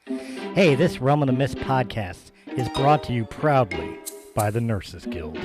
Hey, this Realm of the Mist podcast is brought to you proudly by the Nurses Guild.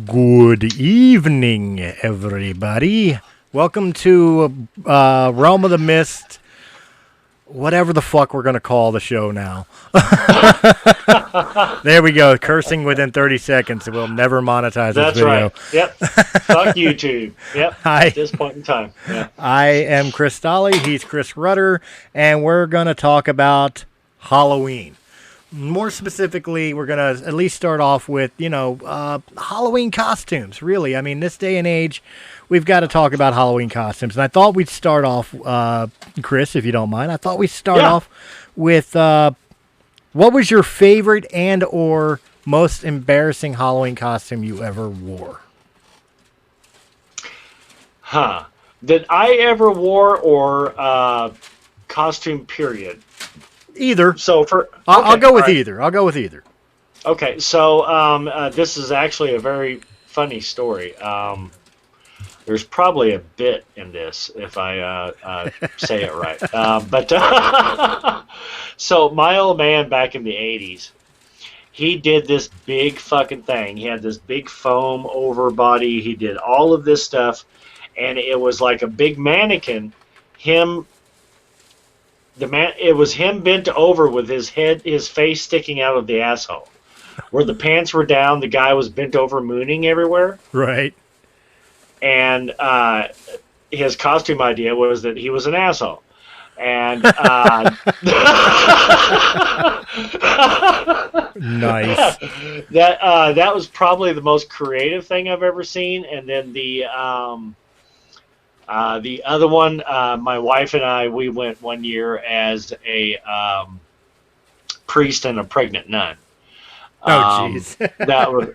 Good evening, everybody. Welcome to Realm of the Mist, whatever the fuck we're going to call the show now. There we go. Cursing within 30 seconds. We'll never monetize this video. That's right. Yep. Fuck YouTube. Yep. Hi. At this point in time. Yeah. I am Chris Stolle. He's Chris Rudder. And we're going to talk about Halloween. More specifically, we're going to at least start off with, Halloween costumes, really. I mean, this day and age, we've got to talk about Halloween costumes. And I thought we'd start off, Chris, if you don't mind, off with what was your favorite and or most embarrassing Halloween costume you ever wore? That I ever wore or costume period? Either. So I'll go with either. I'll go with either. Okay, so this is actually a very funny story. There's probably a bit in this if I say it right. So my old man back in the 80s, he did this big fucking thing. He had this big foam over body. He did all of this stuff, and it was like a big mannequin. It was him bent over with his face sticking out of the asshole. Where the pants were down, the guy was bent over mooning everywhere. Right. And his costume idea was that he was an asshole. And nice. That was probably the most creative thing I've ever seen. And then the other one, my wife and I, we went one year as a priest and a pregnant nun. Oh, jeez. That was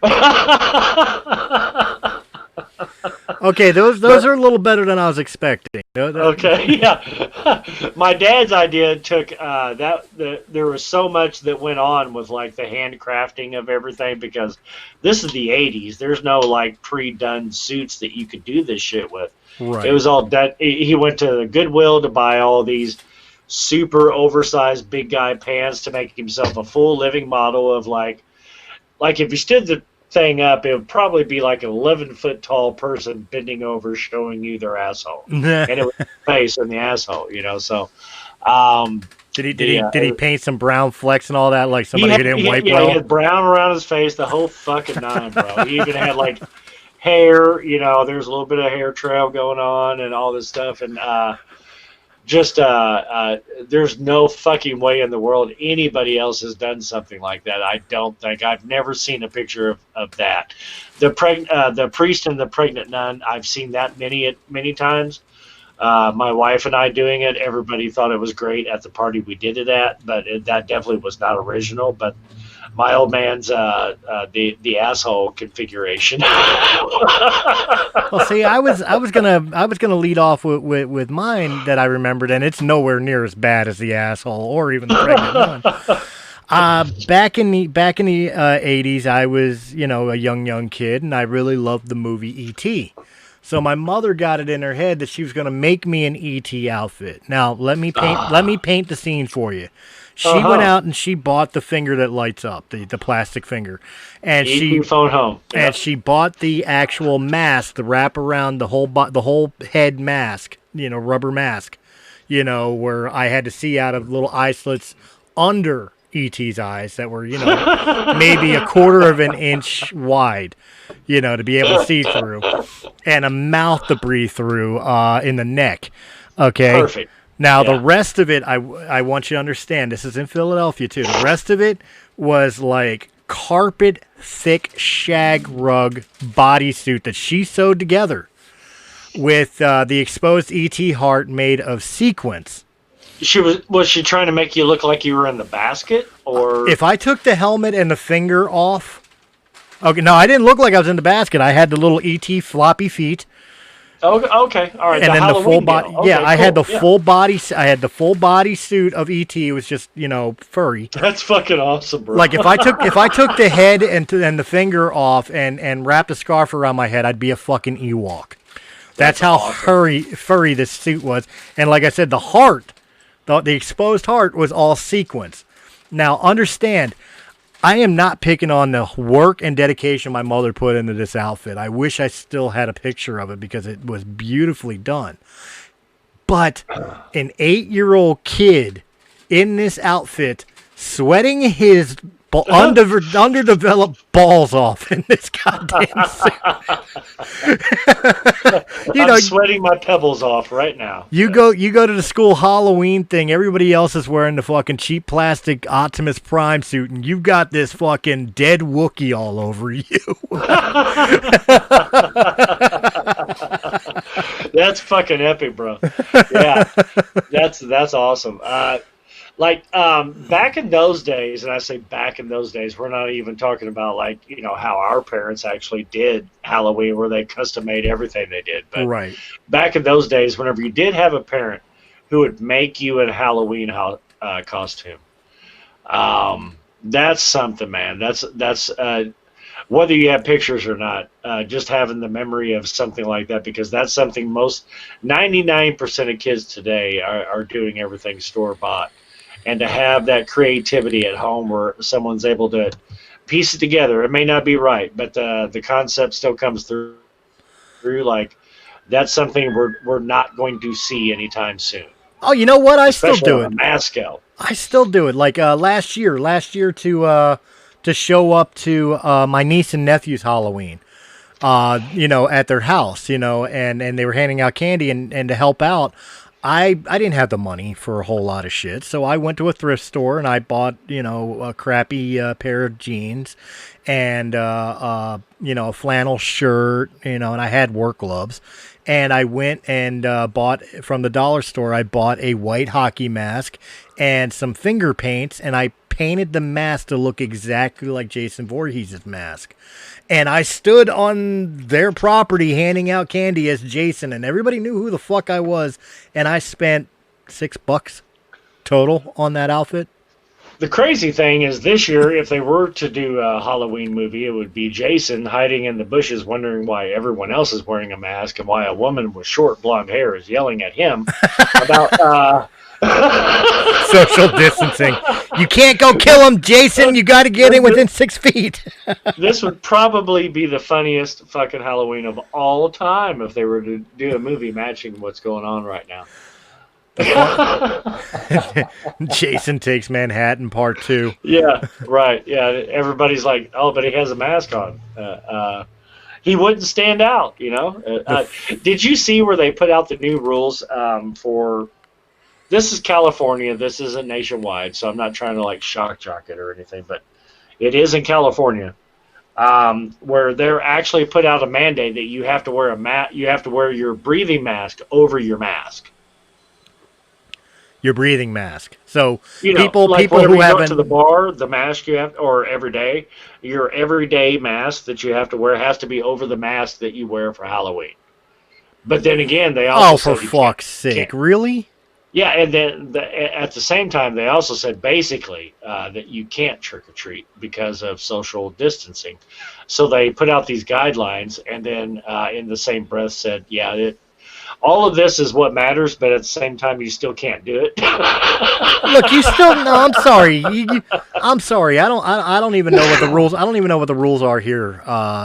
okay. Those are a little better than I was expecting. Okay, yeah. My dad's idea took there was so much that went on with like the handcrafting of everything because this is the 80s. There's no like pre-done suits that you could do this shit with. Right. It was all done. He went to the Goodwill to buy all these super oversized big guy pants to make himself a full living model of like if you stood the thing up, it would probably be like an 11-foot tall person bending over showing you their asshole. And it was the face and the asshole, So did he paint some brown flecks and all that like somebody who didn't wipe well? He had brown around his face, the whole fucking nine, bro. He even had like hair, there's a little bit of hair trail going on and all this stuff, and there's no fucking way in the world anybody else has done something like that. I don't think. I've never seen a picture of that. The priest and the pregnant nun, I've seen that many times. My wife and I doing it, everybody thought it was great at the party we did it at, but that definitely was not original. But my old man's the asshole configuration. Well, see, I was gonna lead off with mine that I remembered, and it's nowhere near as bad as the asshole or even the pregnant one. Back in the 80s, I was a young kid, and I really loved the movie E.T. So my mother got it in her head that she was gonna make me an E.T. outfit. Now let me paint the scene for you. She went out and she bought the finger that lights up, the plastic finger, and she phone home. Yep. And she bought the actual mask, the wrap around the whole head mask, rubber mask, where I had to see out of little eye slits under E.T.'s eyes that were, maybe a quarter of an inch wide, to be able to see through, and a mouth to breathe through in the neck. Okay. Perfect. Now, the rest of it, I want you to understand, this is in Philadelphia, too. The rest of it was like carpet thick shag rug bodysuit that she sewed together with the exposed ET heart made of sequins. Was she trying to make you look like you were in the basket, or if I took the helmet and the finger off? Okay, no, I didn't look like I was in the basket. I had the little ET floppy feet. Oh, okay, all right. And then the full body. Okay, yeah, I cool. had the full body. I had the full body suit of ET. It was just furry. That's fucking awesome, bro. Like if I took the head and the finger off and wrapped a scarf around my head, I'd be a fucking Ewok. That's how awesome. furry this suit was. And like I said, the heart, the exposed heart was all sequins. Now understand, I am not picking on the work and dedication my mother put into this outfit. I wish I still had a picture of it because it was beautifully done. But an 8-year-old kid in this outfit sweating his underdeveloped balls off in this goddamn suit. I'm sweating my pebbles off right now. You go to the school Halloween thing. Everybody else is wearing the fucking cheap plastic Optimus Prime suit, and you've got this fucking dead Wookiee all over you. That's fucking epic, bro. Yeah, that's awesome. Back in those days, and I say back in those days, we're not even talking about how our parents actually did Halloween, where they custom made everything they did. But right. Back in those days, whenever you did have a parent who would make you a Halloween costume, that's something, man. That's whether you have pictures or not, just having the memory of something like that, because that's something 99% of kids today are doing everything store bought. And to have that creativity at home where someone's able to piece it together, it may not be right, but the concept still comes through. Like, that's something we're not going to see anytime soon. Oh, you know what? Especially still do it. Mask out. I still do it. Like last year to show up to my niece and nephew's Halloween, at their house, and they were handing out candy and to help out. I didn't have the money for a whole lot of shit, so I went to a thrift store and I bought, a crappy pair of jeans and, a flannel shirt, and I had work gloves. And I went and bought from the dollar store, I bought a white hockey mask and some finger paints, and I painted the mask to look exactly like Jason Voorhees' mask. And I stood on their property handing out candy as Jason, and everybody knew who the fuck I was. And I spent $6 total on that outfit. The crazy thing is, this year, if they were to do a Halloween movie, it would be Jason hiding in the bushes wondering why everyone else is wearing a mask and why a woman with short blonde hair is yelling at him about social distancing. You can't go kill him, Jason. You got to get in within 6 feet. This would probably be the funniest fucking Halloween of all time if they were to do a movie matching what's going on right now. Jason Takes Manhattan Part 2. Yeah, right. Yeah, everybody's like, oh, but he has a mask on. He wouldn't stand out, Did you see where they put out the new rules for... This is California. This isn't nationwide, so I'm not trying to shock jock it or anything, but it is in California, where they're actually put out a mandate that you have to wear you have to wear your breathing mask over your mask. Your breathing mask. So people who you haven't go to the bar, the mask you have, or every day, your everyday mask that you have to wear has to be over the mask that you wear for Halloween. But then again, they also for fuck's sake, really? Yeah, and then at the same time, they also said basically that you can't trick or treat because of social distancing. So they put out these guidelines, and then in the same breath said, all of this is what matters, but at the same time, you still can't do it. Look, you still no. I'm sorry. I'm sorry. I don't even know what the rules. I don't even know what the rules are here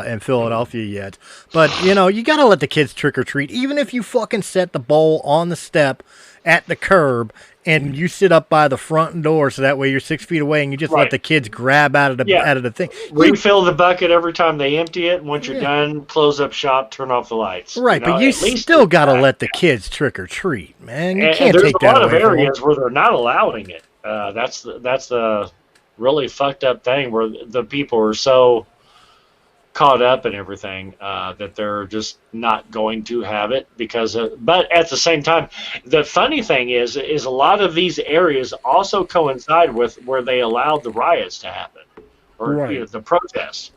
in Philadelphia yet. But you gotta let the kids trick or treat, even if you fucking set the bowl on the step at the curb and you sit up by the front door, so that way you're 6 feet away, and you just let the kids grab out of the thing. Refill the bucket every time they empty it. And once you're done, close up shop, turn off the lights. Right, but you still got to let the kids trick or treat, man. You can't there's take that away. There's a lot of areas where they're not allowing it. That's the really fucked up thing, where the people are so caught up and everything, that they're just not going to have it because but at the same time, the funny thing is a lot of these areas also coincide with where they allowed the riots to happen, or Right. the protests.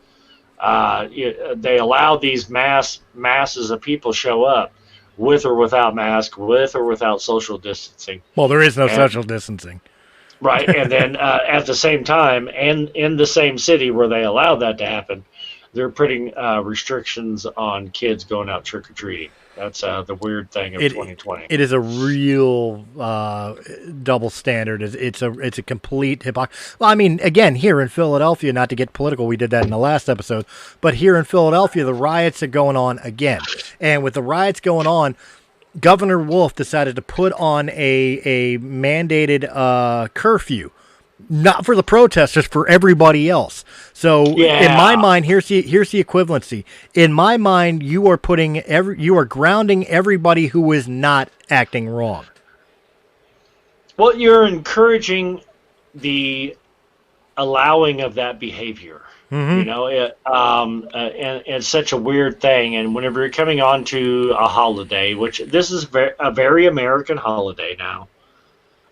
They allow these masses of people show up with or without mask, with or without social distancing. Well, there is no And, social distancing. right, and then at the same time, and in the same city where they allowed that to happen, they're putting restrictions on kids going out trick or treating. That's the weird thing of 2020. It is a real double standard. It's a complete hypocrisy. Well, I mean, again, here in Philadelphia, not to get political, we did that in the last episode, but here in Philadelphia, the riots are going on again, and with the riots going on, Governor Wolf decided to put on a mandated curfew, not for the protesters, for everybody else. So in my mind, here's the equivalency. In my mind, you are grounding everybody who is not acting wrong. Well, you're encouraging the allowing of that behavior. Mm-hmm. You know, and it's such a weird thing. And whenever you're coming on to a holiday, which this is a very American holiday now,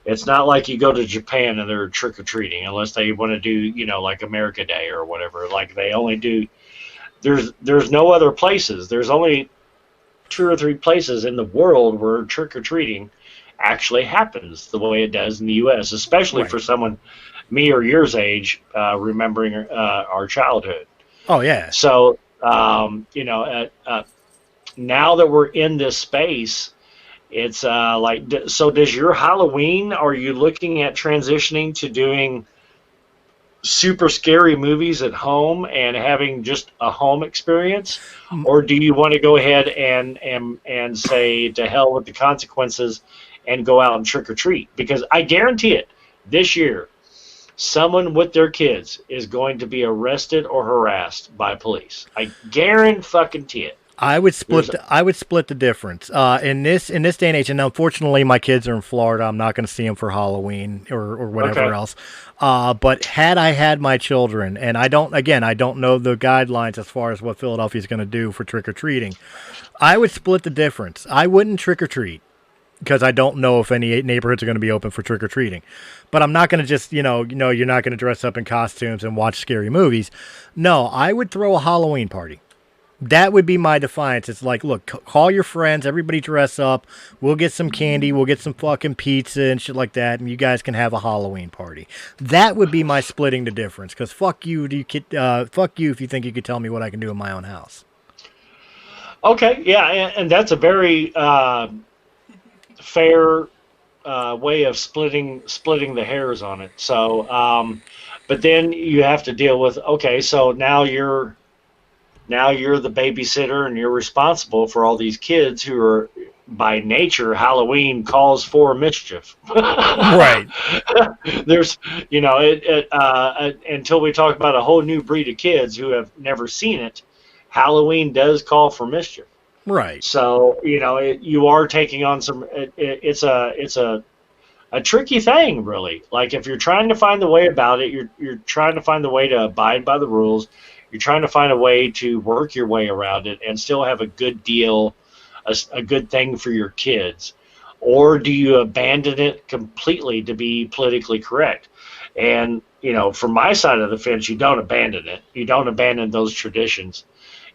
it's not like you go to Japan and they're trick or treating unless they want to do, you know, like America Day or whatever. Like they only do. There's no other places. There's only 2 or 3 places in the world where trick or treating actually happens the way it does in the U.S., especially Right. for someone me or yours age, remembering our childhood. Oh yeah. So you know, now that we're in this space, it's like, so does your Halloween? Are you looking at transitioning to doing super scary movies at home and having just a home experience, or do you want to go ahead and say to hell with the consequences and go out and trick or treat? Because I guarantee it, this year, someone with their kids is going to be arrested or harassed by police. I guarantee it. I would split the difference in this day and age. And unfortunately, my kids are in Florida. I'm not going to see them for Halloween or whatever else. But had I had my children, and I don't know the guidelines as far as what Philadelphia is going to do for trick or treating. I would split the difference. I wouldn't trick or treat, because I don't know if any neighborhoods are going to be open for trick or treating. But I'm not going to just, you're not going to dress up in costumes and watch scary movies. No, I would throw a Halloween party. That would be my defiance. It's like, look, call your friends, everybody dress up. We'll get some candy, we'll get some fucking pizza and shit like that, and you guys can have a Halloween party. That would be my splitting the difference. Because fuck you if you think you could tell me what I can do in my own house. Okay, yeah, and that's a very fair way of splitting the hairs on it. So, but then you have to deal with, okay, so now you're the babysitter and you're responsible for all these kids who are, by nature, Halloween calls for mischief. Right. There's, until we talk about a whole new breed of kids who have never seen it, Halloween does call for mischief. Right. So, you are taking on some, it's a tricky thing, really. Like, if you're trying to find the way about it, you're trying to find the way to abide by the rules. You're trying to find a way to work your way around it and still have a good deal, a good thing for your kids. Or do you abandon it completely to be politically correct? And, from my side of the fence, you don't abandon it. You don't abandon those traditions.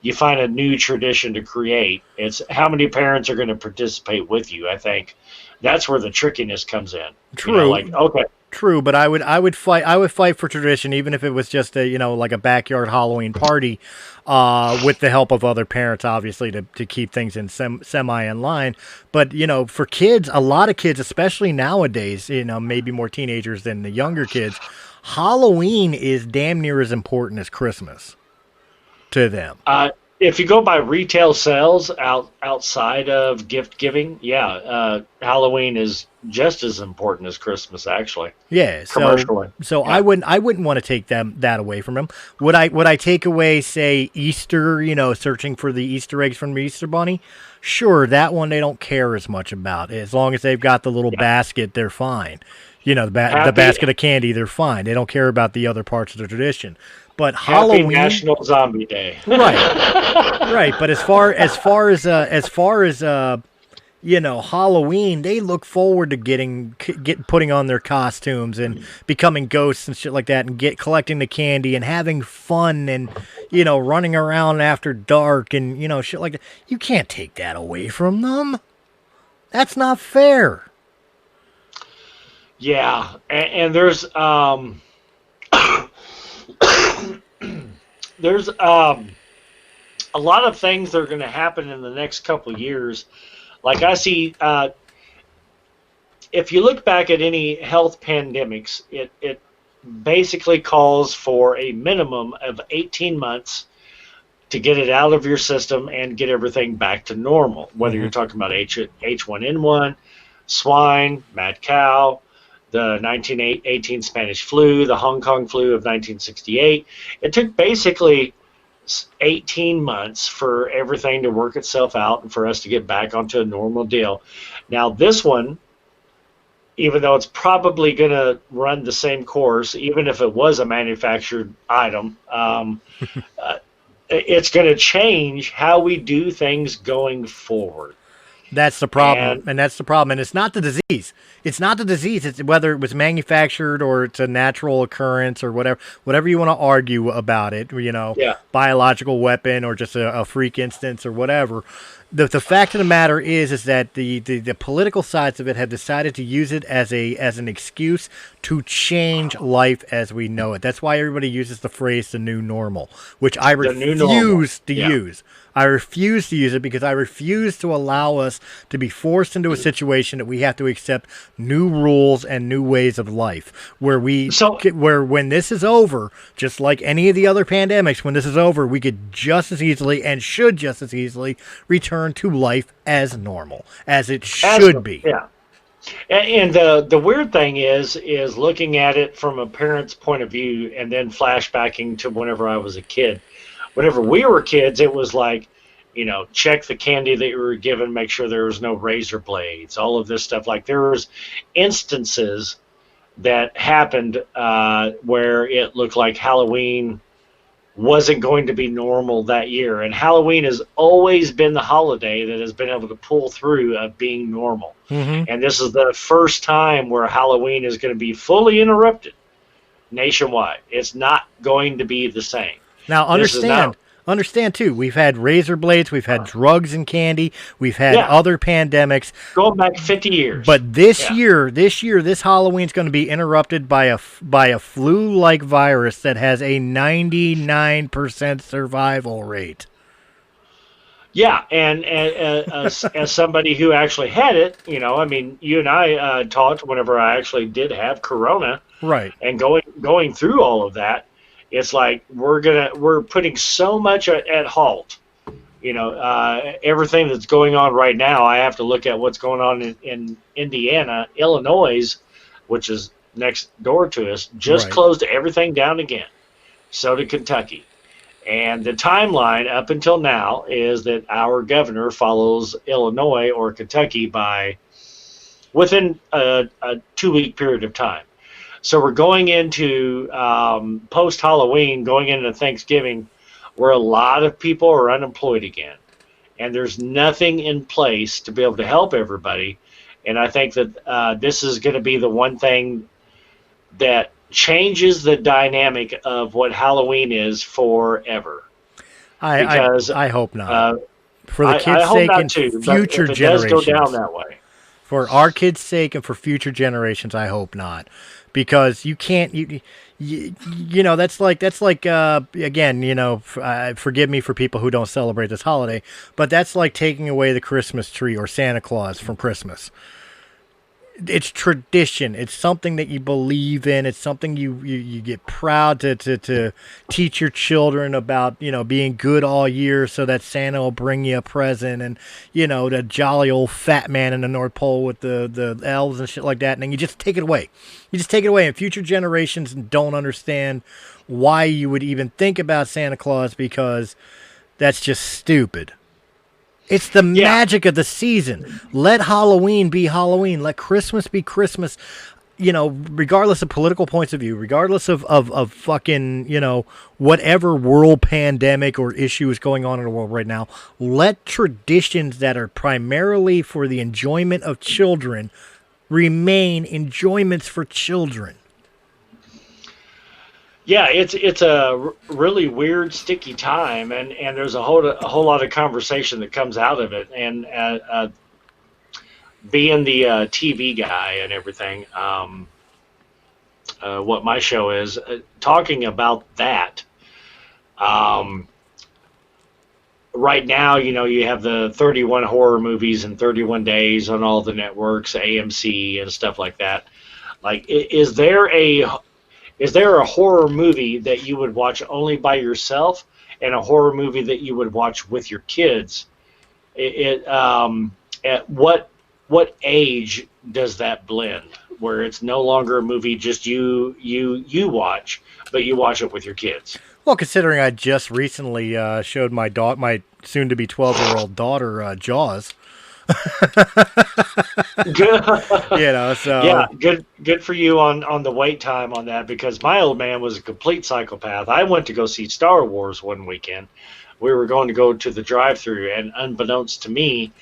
You find a new tradition to create. It's how many parents are going to participate with you, I think. That's where the trickiness comes in. True. Okay. True, but I would fight for tradition, even if it was just like a backyard Halloween party, with the help of other parents, obviously, to keep things in semi in line. But for kids, a lot of kids, especially nowadays, maybe more teenagers than the younger kids, Halloween is damn near as important as Christmas to them. If you go by retail sales outside of gift giving, Halloween is just as important as Christmas, actually. Yeah, commercially. So yeah. I wouldn't want to take that away from them. Would I take away, say, Easter? Searching for the Easter eggs from the Easter Bunny. Sure, that one they don't care as much about. As long as they've got the little basket, they're fine. The basket of candy, they're fine. They don't care about the other parts of the tradition. But Happy Halloween, National Zombie Day. right. But as far as Halloween, they look forward to putting on their costumes and becoming ghosts and shit like that, and collecting the candy and having fun and running around after dark and shit like that. You can't take that away from them. That's not fair. Yeah, and there's there's a lot of things that are going to happen in the next couple of years. Like I see, if you look back at any health pandemics, it basically calls for a minimum of 18 months to get it out of your system and get everything back to normal. Whether you're talking about H1N1, swine, mad cow, the 1918 Spanish flu, the Hong Kong flu of 1968. It took basically 18 months for everything to work itself out and for us to get back onto a normal deal. Now this one, even though it's probably going to run the same course, even if it was a manufactured item, it's going to change how we do things going forward. That's the problem, and that's the problem. And it's not the disease. It's not the disease. It's whether it was manufactured or it's a natural occurrence or whatever you want to argue about it. Biological weapon or just a freak instance or whatever. The fact of the matter is that the political sides of it have decided to use it as an excuse to change life as we know it. That's why everybody uses the phrase "the new normal," which I refuse to use. I refuse to use it because I refuse to allow us to be forced into a situation that we have to accept new rules and new ways of life. Where when this is over, just like any of the other pandemics, when this is over, we could just as easily and should just as easily return to life as normal, as it should be. Yeah. And the weird thing is looking at it from a parent's point of view and then flashbacking to whenever I was a kid. Whenever we were kids, it was like, check the candy that you were given, make sure there was no razor blades, all of this stuff. Like there was instances that happened where it looked like Halloween wasn't going to be normal that year. And Halloween has always been the holiday that has been able to pull through of being normal. Mm-hmm. And this is the first time where Halloween is going to be fully interrupted nationwide. It's not going to be the same. Now, understand too, we've had razor blades, we've had drugs and candy, we've had other pandemics. Going back 50 years. But this year, this Halloween's going to be interrupted by a flu-like virus that has a 99% survival rate. Yeah, and as somebody who actually had it, you and I talked whenever I actually did have Corona. Right. And going through all of that. It's like we're putting so much at halt. Everything that's going on right now, I have to look at what's going on in Indiana. Illinois, which is next door to us, just closed everything down again. So did Kentucky. And the timeline up until now is that our governor follows Illinois or Kentucky by within a 2-week period of time. So we're going into post-Halloween, going into Thanksgiving, where a lot of people are unemployed again. And there's nothing in place to be able to help everybody. And I think that this is going to be the one thing that changes the dynamic of what Halloween is forever. I hope not. For the kids' sake and future generations. It does go down that way. For our kids' sake and for future generations, I hope not. Because you can't, that's like again, forgive me for people who don't celebrate this holiday, but that's like taking away the Christmas tree or Santa Claus from Christmas. It's tradition. It's something that you believe in. It's something you get proud to teach your children about, being good all year so that Santa will bring you a present and, the jolly old fat man in the North Pole with the elves and shit like that. And then you just take it away. You just take it away. And future generations don't understand why you would even think about Santa Claus because that's just stupid. It's the magic of the season. Let Halloween be Halloween. Let Christmas be Christmas. regardless of political points of view, regardless of fucking, whatever world pandemic or issue is going on in the world right now, let traditions that are primarily for the enjoyment of children remain enjoyments for children. Yeah, it's a really weird, sticky time, and there's a whole lot of conversation that comes out of it. And being the TV guy and everything, what my show is, talking about that. Right now, you have the 31 horror movies in 31 days on all the networks, AMC and stuff like that. Like, is there a horror movie that you would watch only by yourself, and a horror movie that you would watch with your kids? At what age does that blend, where it's no longer a movie just you watch, but you watch it with your kids? Well, considering I just recently showed my soon-to-be 12-year-old daughter Jaws. Good. So yeah, good for you on the wait time on that, because my old man was a complete psychopath. I went to go see Star Wars one weekend. We were going to go to the drive-thru, and unbeknownst to me,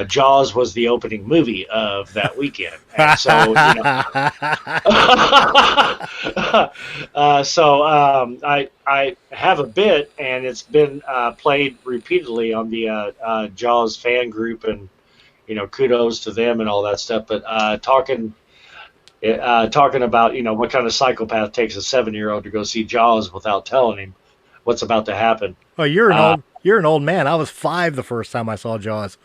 Jaws was the opening movie of that weekend. And so, I have a bit, and it's been played repeatedly on the Jaws fan group, and kudos to them and all that stuff. But talking about what kind of psychopath takes a 7-year-old to go see Jaws without telling him what's about to happen. Oh, you're an old man. I was 5 the first time I saw Jaws.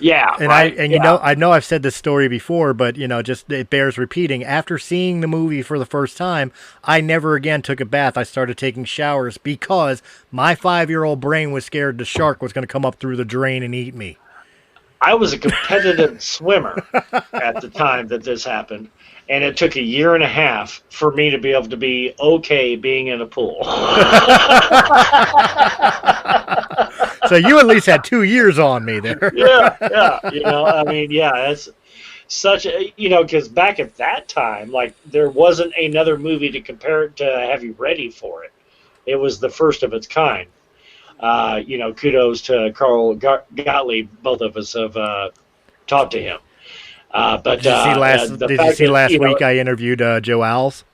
Yeah, and right. I know I've said this story before, but just it bears repeating. After seeing the movie for the first time, I never again took a bath. I started taking showers because my 5-year-old brain was scared the shark was going to come up through the drain and eat me. I was a competitive swimmer at the time that this happened, and it took a year and a half for me to be able to be okay being in a pool. So you at least had 2 years on me there. Yeah. It's such a, because back at that time, like, there wasn't another movie to compare it to have you ready for it. It was the first of its kind. Kudos to Carl Gottlieb. Both of us have talked to him. But did you see last week I interviewed Joe Owls?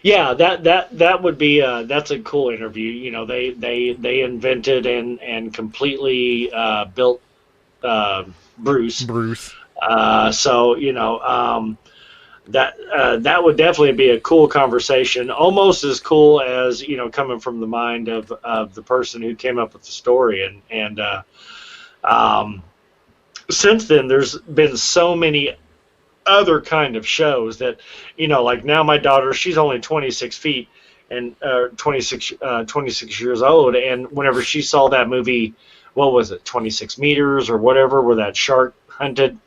Yeah, that would be that's a cool interview. They invented and completely built Bruce. That would definitely be a cool conversation, almost as cool as coming from the mind of the person who came up with the story. And since then, there's been so many other kind of shows that, like now my daughter, she's only 26 feet and 26 years old, and whenever she saw that movie, what was it, 26 meters or whatever, where that shark hunted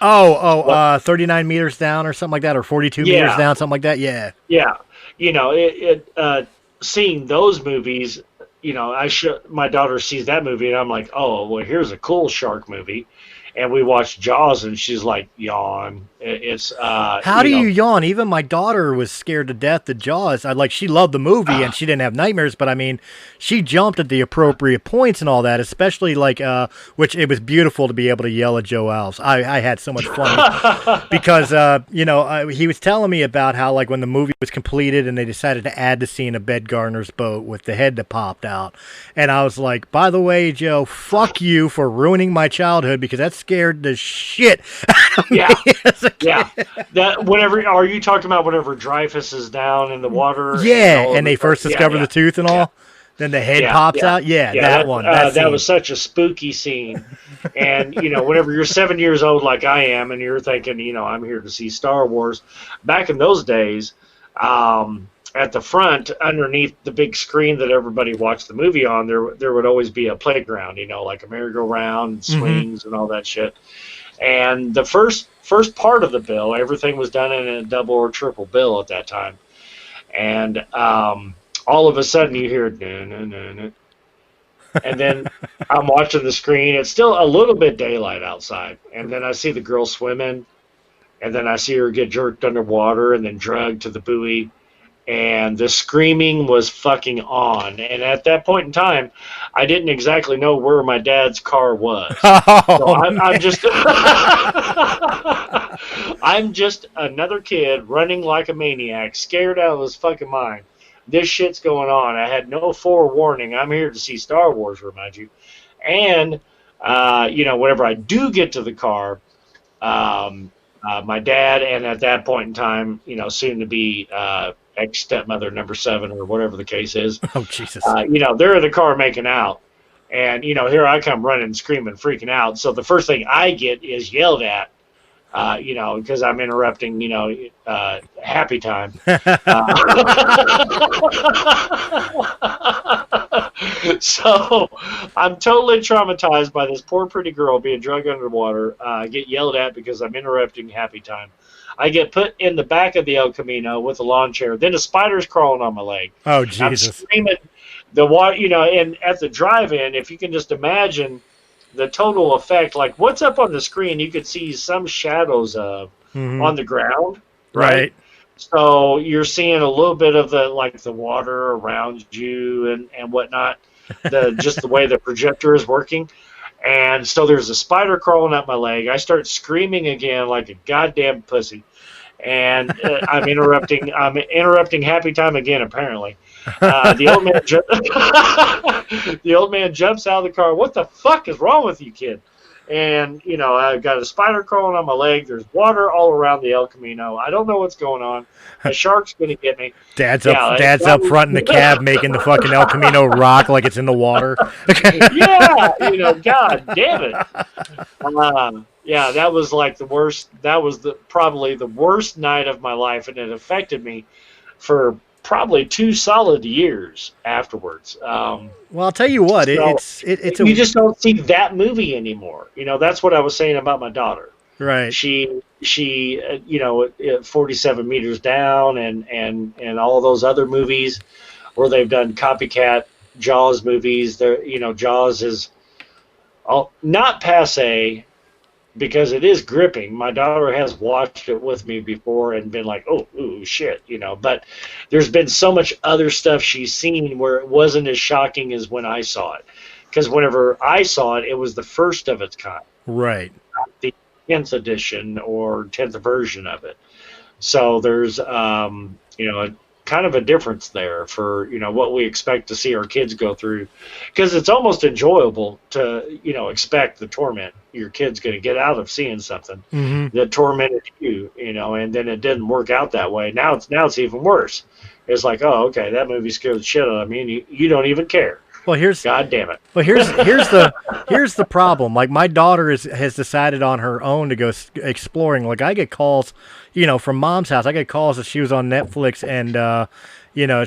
39 meters down or something like that, or 42 meters down, something like that. Seeing those movies, my daughter sees that movie and I'm like, oh well, here's a cool shark movie. And we watched Jaws, and she's like, yawn. It's how do you yawn? Even my daughter was scared to death of Jaws. She loved the movie, and she didn't have nightmares. But I mean, she jumped at the appropriate points and all that. Especially which it was beautiful to be able to yell at Joe Alves. I had so much fun because he was telling me about how when the movie was completed and they decided to add the scene of Bed Gardner's boat with the head that popped out, and I was like, by the way, Joe, fuck you for ruining my childhood, because that's scared the shit out of me as a kid. Yeah. Are you talking about whenever Dreyfus is down in the water? Yeah, and they first discover the tooth and all? Yeah. Then the head pops out? Yeah, that one. That was such a spooky scene. And, whenever you're 7 years old like I am, and you're thinking, I'm here to see Star Wars, back in those days, at the front, underneath the big screen that everybody watched the movie on, there would always be a playground, like a merry-go-round, and swings, and all that shit. And the first part of the bill, everything was done in a double or triple bill at that time. And all of a sudden you hear, no. And then I'm watching the screen. It's still a little bit daylight outside. And then I see the girl swimming. and then I see her get jerked underwater and then dragged to the buoy. And the screaming was fucking on. And at that point in time, I didn't exactly know where my dad's car was. So I'm just I'm just another kid running like a maniac, scared out of his fucking mind. This shit's going on. I had no forewarning. I'm here to see Star Wars, remind you. And whenever I do get to the car, my dad, and at that point in time, soon to be ex-stepmother number 7 or whatever the case is. Oh, Jesus. They're in the car making out. And, here I come running, screaming, freaking out. So the first thing I get is yelled at, because I'm interrupting, happy time. So I'm totally traumatized by this poor pretty girl being dragged underwater. I get yelled at because I'm interrupting happy time. I get put in the back of the El Camino with a lawn chair. Then a spider's crawling on my leg. Oh, Jesus. I'm screaming. The water, and at the drive-in, if you can just imagine the total effect, like what's up on the screen, you could see some shadows of on the ground, right? So you're seeing a little bit of the water around you and whatnot, just the way the projector is working. And so there's a spider crawling up my leg. I start screaming again like a goddamn pussy, and I'm interrupting happy time again. Apparently, the old man jumps out of the car. What the fuck is wrong with you, kid? And I've got a spider crawling on my leg. There's water all around the El Camino. I don't know what's going on. A shark's gonna get me. Dad's up front in the cab making the fucking El Camino rock like it's in the water. Yeah, God damn it. Yeah, that was like the worst. That was probably the worst night of my life, and it affected me for probably 2 solid years afterwards. Well, I'll tell you what, you just don't see that movie anymore. That's what I was saying about my daughter. Right. She 47 meters down and all those other movies where they've done copycat Jaws movies. Jaws is not passe because it is gripping. My daughter has watched it with me before and been like, oh, ooh, shit, but there's been so much other stuff she's seen where it wasn't as shocking as when I saw it. Because whenever I saw it, it was the first of its kind. Right. The 10th edition or 10th version of it. So there's, kind of a difference there for, what we expect to see our kids go through. Because it's almost enjoyable to, expect the torment your kid's going to get out of seeing something that tormented you, and then it didn't work out that way. Now it's even worse. It's like, oh, okay, that movie scared the shit out of me, and you don't even care. Well, God damn it. Well, here's the problem. Like, my daughter has decided on her own to go exploring. Like, I get calls, from Mom's house. I get calls that she was on Netflix, and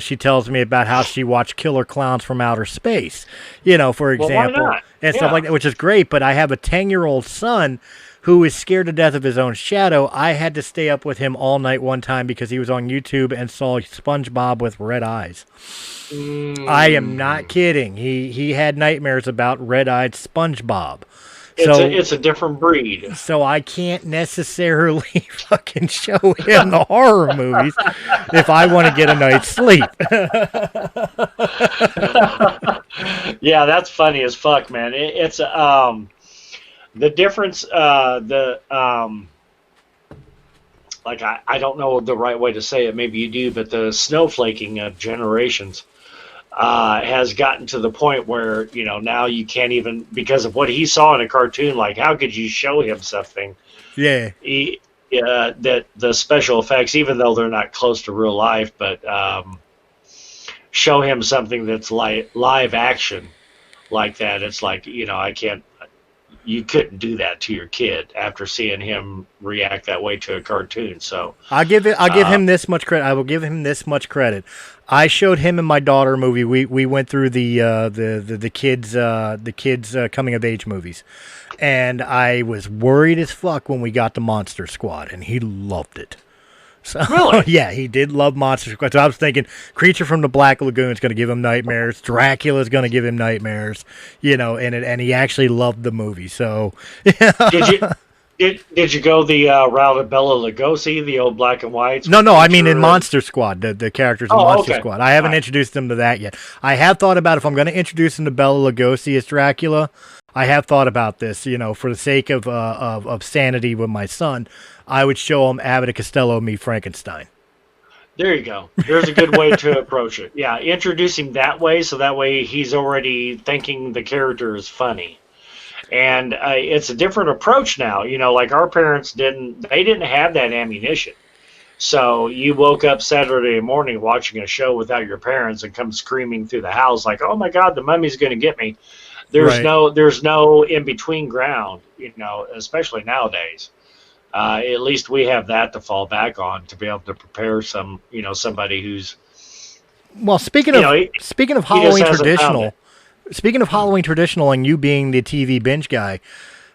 she tells me about how she watched Killer Clowns from Outer Space. For example, why not? And stuff like that, which is great. But I have a 10-year-old son who is scared to death of his own shadow. I had to stay up with him all night one time because he was on YouTube and saw SpongeBob with red eyes. I am not kidding. He had nightmares about red-eyed SpongeBob. It's a different breed. So I can't necessarily fucking show him the horror movies if I want to get a night's sleep. Yeah, that's funny as fuck, man. It's the difference. I don't know the right way to say it. Maybe you do, but the snowflaking of generations has gotten to the point where now you can't even, because of what he saw in a cartoon. Like, how could you show him something? Yeah. That the special effects, even though they're not close to real life, but show him something that's like live action like that. It's like, I can't. You couldn't do that to your kid after seeing him react that way to a cartoon. So I'll give him this much credit. I will give him this much credit. I showed him and my daughter a movie. We went through the kids coming of age movies, and I was worried as fuck when we got to Monster Squad, and he loved it. So, really? Yeah, he did love Monster Squad. So I was thinking Creature from the Black Lagoon is going to give him nightmares. Dracula's going to give him nightmares. And he actually loved the movie. So did Did you go the route of Bella Lugosi, the old black and whites? No, with no, I mean in Preacher and- Monster Squad, the characters in Oh, Monster okay. Squad. I haven't All right. introduced them to that yet. I have thought about if I'm going to introduce them to Bela Lugosi as Dracula. I have thought about this, for the sake of sanity with my son. I would show him Abbott and Costello meet Frankenstein. There you go. There's a good way to approach it. Yeah, introduce him that way, so that way he's already thinking the character is funny. And it's a different approach now. Like our parents didn't have that ammunition. So you woke up Saturday morning watching a show without your parents and come screaming through the house like, "Oh my God, the mummy's going to get me." There's Right. there's no in between ground, especially nowadays. At least we have that to fall back on to be able to prepare somebody who's Well, speaking you of know he, speaking of he just Halloween hasn't found traditional, it. speaking of Halloween traditional, and you being the TV binge guy,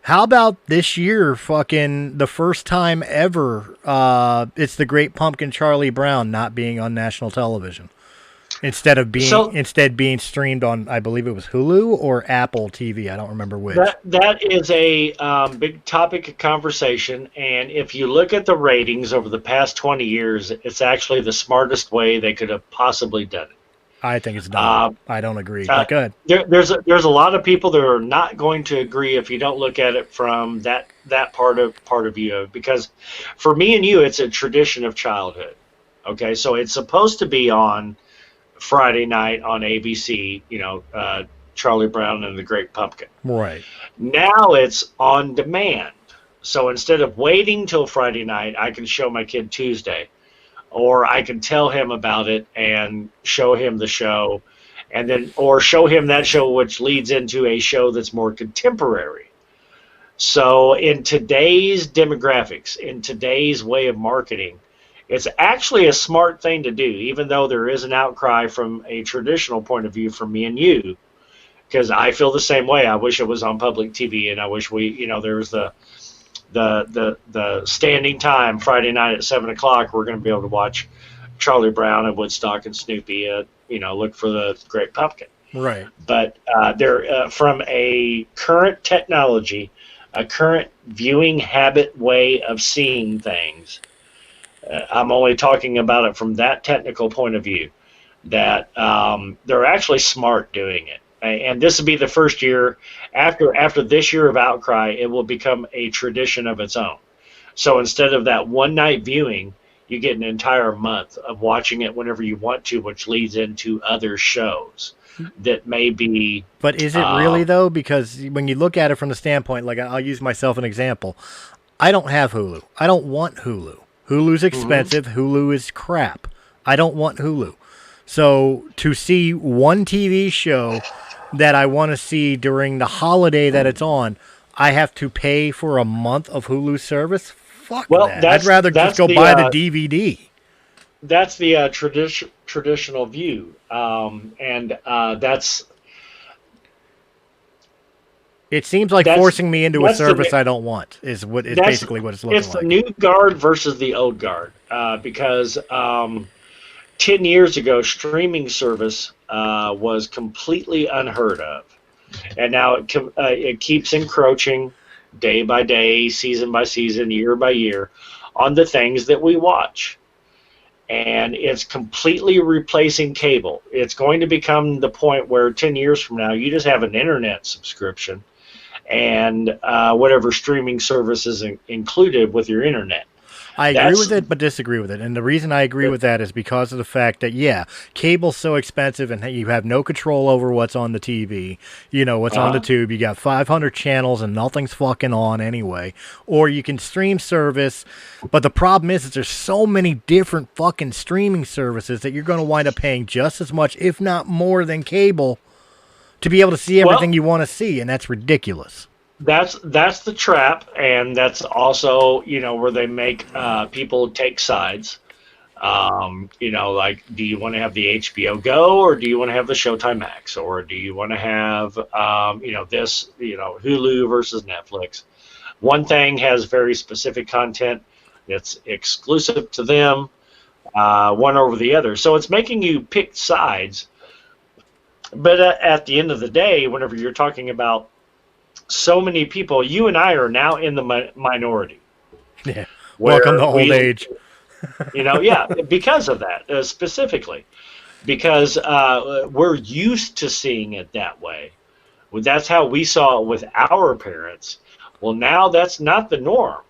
how about this year? Fucking the first time ever, it's the Great Pumpkin Charlie Brown not being on national television. Instead being streamed on, I believe it was Hulu or Apple TV. I don't remember which. That is a big topic of conversation, and if you look at the ratings over the past 20 years, it's actually the smartest way they could have possibly done it. I think it's dumb. I don't agree. But go ahead. There's a lot of people that are not going to agree if you don't look at it from that part of view, because for me and you, it's a tradition of childhood. Okay, so it's supposed to be on Friday night on ABC, Charlie Brown and the Great Pumpkin. Right. Now it's on demand. So instead of waiting till Friday night, I can show my kid Tuesday, or I can tell him about it and show him the show, or show him that show which leads into a show that's more contemporary. So in today's demographics, in today's way of marketing, it's actually a smart thing to do, even though there is an outcry from a traditional point of view from me and you, because I feel the same way. I wish it was on public TV, and I wish there was the standing time Friday night at 7:00. We're going to be able to watch Charlie Brown and Woodstock and Snoopy. Look for the Great Pumpkin. Right. But from a current technology, a current viewing habit way of seeing things. I'm only talking about it from that technical point of view, that they're actually smart doing it. And this will be the first year, after this year of outcry, it will become a tradition of its own. So instead of that one night viewing, you get an entire month of watching it whenever you want to, which leads into other shows that may be... But is it really, though? Because when you look at it from the standpoint, like I'll use myself an example. I don't have Hulu. I don't want Hulu. Hulu's expensive. Mm-hmm. Hulu is crap. I don't want Hulu. So to see one TV show that I want to see during the holiday that it's on, I have to pay for a month of Hulu service? Fuck that. I'd rather just go buy the DVD. That's the traditional view. And that's... It seems like forcing me into a service I don't want is basically what it's looking like. It's the new guard versus the old guard, because 10 years ago, streaming service was completely unheard of, and now it keeps encroaching day by day, season by season, year by year on the things that we watch. And it's completely replacing cable. It's going to become the point where 10 years from now, you just have an internet subscription and whatever streaming service is included with your internet. I agree with it, but disagree with it. And the reason I agree with that is because of the fact that, cable's so expensive and you have no control over what's on the TV, what's on the tube. You got 500 channels and nothing's fucking on anyway. Or you can stream service, but the problem is there's so many different fucking streaming services that you're going to wind up paying just as much, if not more, than cable to be able to see everything you want to see, and that's ridiculous. That's the trap, and that's also where they make people take sides. Like, do you want to have the HBO Go, or do you want to have the Showtime Max, or do you want to have Hulu versus Netflix? One thing has very specific content that's exclusive to them, one over the other. So it's making you pick sides. But at the end of the day, whenever you're talking about so many people, you and I are now in the minority. Yeah. Welcome to Where old age. yeah, because of that, specifically. Because we're used to seeing it that way. Well, that's how we saw it with our parents. Well, now that's not the norm.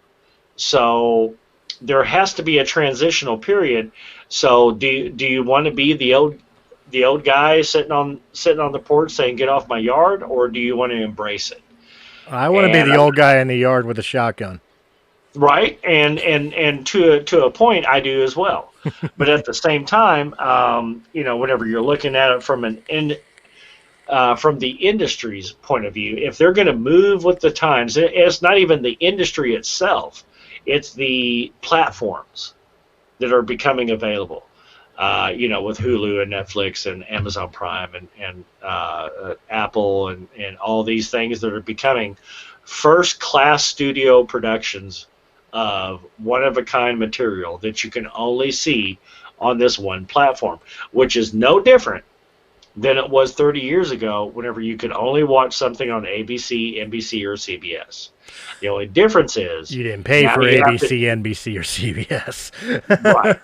So there has to be a transitional period. So do you want to be the old guy sitting on the porch saying "Get off my yard," or do you want to embrace it? I want to be And the old guy in the yard with a shotgun. right, and to a point, I do as well. But at the same time, whenever you're looking at it from from the industry's point of view, if they're going to move with the times, it's not even the industry itself; it's the platforms that are becoming available. With Hulu and Netflix and Amazon Prime and Apple and all these things that are becoming first-class studio productions of one-of-a-kind material that you can only see on this one platform, which is no different than it was 30 years ago whenever you could only watch something on ABC, NBC, or CBS. The only difference is you didn't pay for ABC, NBC, or CBS. Right.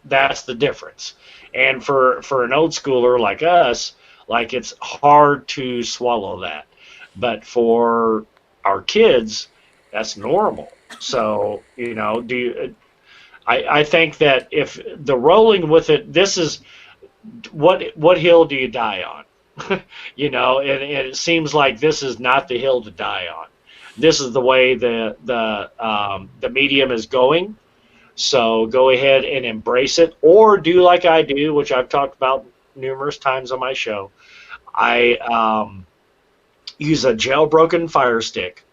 That's the difference. And for an old schooler like us, like it's hard to swallow that. But for our kids, that's normal. So, I think that if the rolling with it, this is what hill do you die on? And it seems like this is not the hill to die on. This is the way the medium is going. So go ahead and embrace it, or do like I do, which I've talked about numerous times on my show. I use a jailbroken Fire Stick,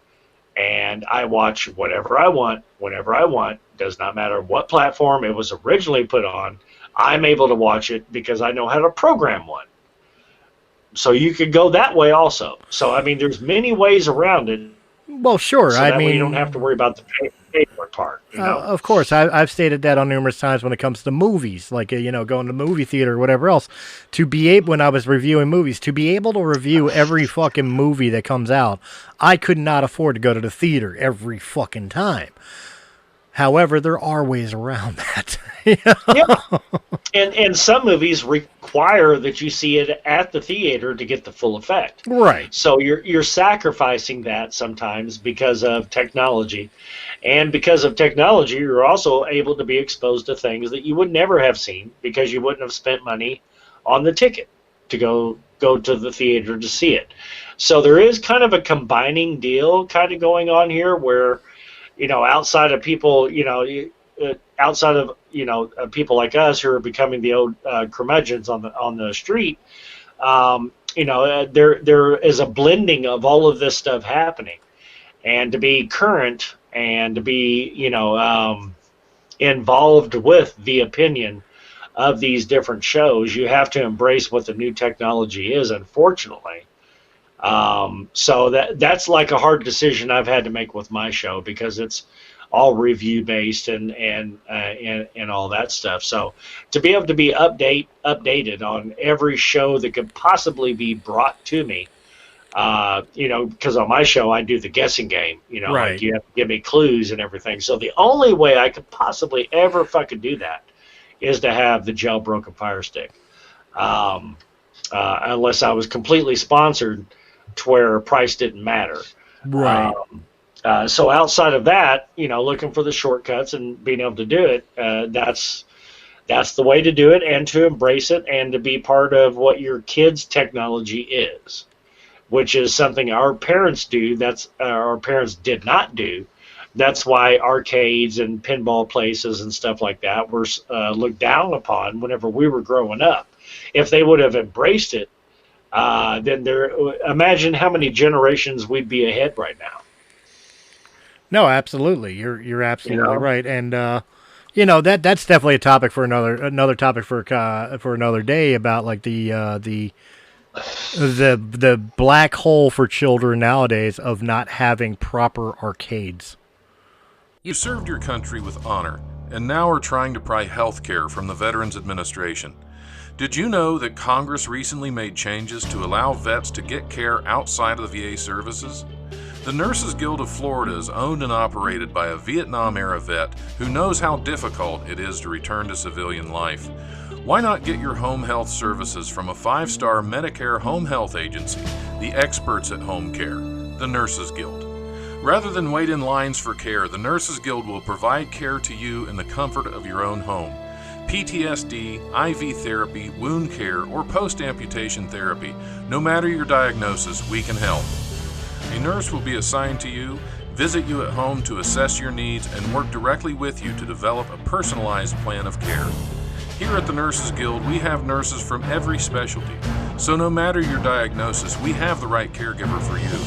and I watch whatever I want, whenever I want. Does not matter what platform it was originally put on. I'm able to watch it because I know how to program one. So you could go that way also. So, I mean, there's many ways around it. Well, sure. So that way you don't have to worry about the paper part. Of course, I've stated that on numerous times when it comes to movies, like going to movie theater or whatever else. To be able, when I was reviewing movies, to be able to review every fucking movie that comes out, I could not afford to go to the theater every fucking time. However, there are ways around that. Yeah. And some movies require that you see it at the theater to get the full effect. Right. So you're sacrificing that sometimes because of technology. And because of technology, you're also able to be exposed to things that you would never have seen because you wouldn't have spent money on the ticket to go to the theater to see it. So there is kind of a combining deal kind of going on here where, outside of people, outside of people like us who are becoming the old curmudgeons on the street, there is a blending of all of this stuff happening, and to be current and to be involved with the opinion of these different shows, you have to embrace what the new technology is, unfortunately. So that's like a hard decision I've had to make with my show because it's all review based and all that stuff. So to be able to be updated on every show that could possibly be brought to me, because on my show I do the guessing game. Right. Like you have to give me clues and everything. So the only way I could possibly ever fucking do that is to have the jailbroken Fire Stick, unless I was completely sponsored to where price didn't matter. Right. So outside of that, looking for the shortcuts and being able to do it, that's the way to do it, and to embrace it and to be part of what your kids' technology is, which is something our parents do. That's our parents did not do. That's why arcades and pinball places and stuff like that were looked down upon whenever we were growing up. If they would have embraced it, then imagine how many generations we'd be ahead right now. No, absolutely. You're absolutely right, and that's definitely a topic for another topic for another day about like the black hole for children nowadays of not having proper arcades. You served your country with honor, and now are trying to pry health care from the Veterans Administration. Did you know that Congress recently made changes to allow vets to get care outside of the VA services? The Nurses Guild of Florida is owned and operated by a Vietnam-era vet who knows how difficult it is to return to civilian life. Why not get your home health services from a 5-star Medicare home health agency, the experts at home care, the Nurses Guild? Rather than wait in lines for care, the Nurses Guild will provide care to you in the comfort of your own home. PTSD, IV therapy, wound care, or post-amputation therapy, no matter your diagnosis, we can help. A nurse will be assigned to you, visit you at home to assess your needs, and work directly with you to develop a personalized plan of care. Here at the Nurses Guild, we have nurses from every specialty, so no matter your diagnosis, we have the right caregiver for you.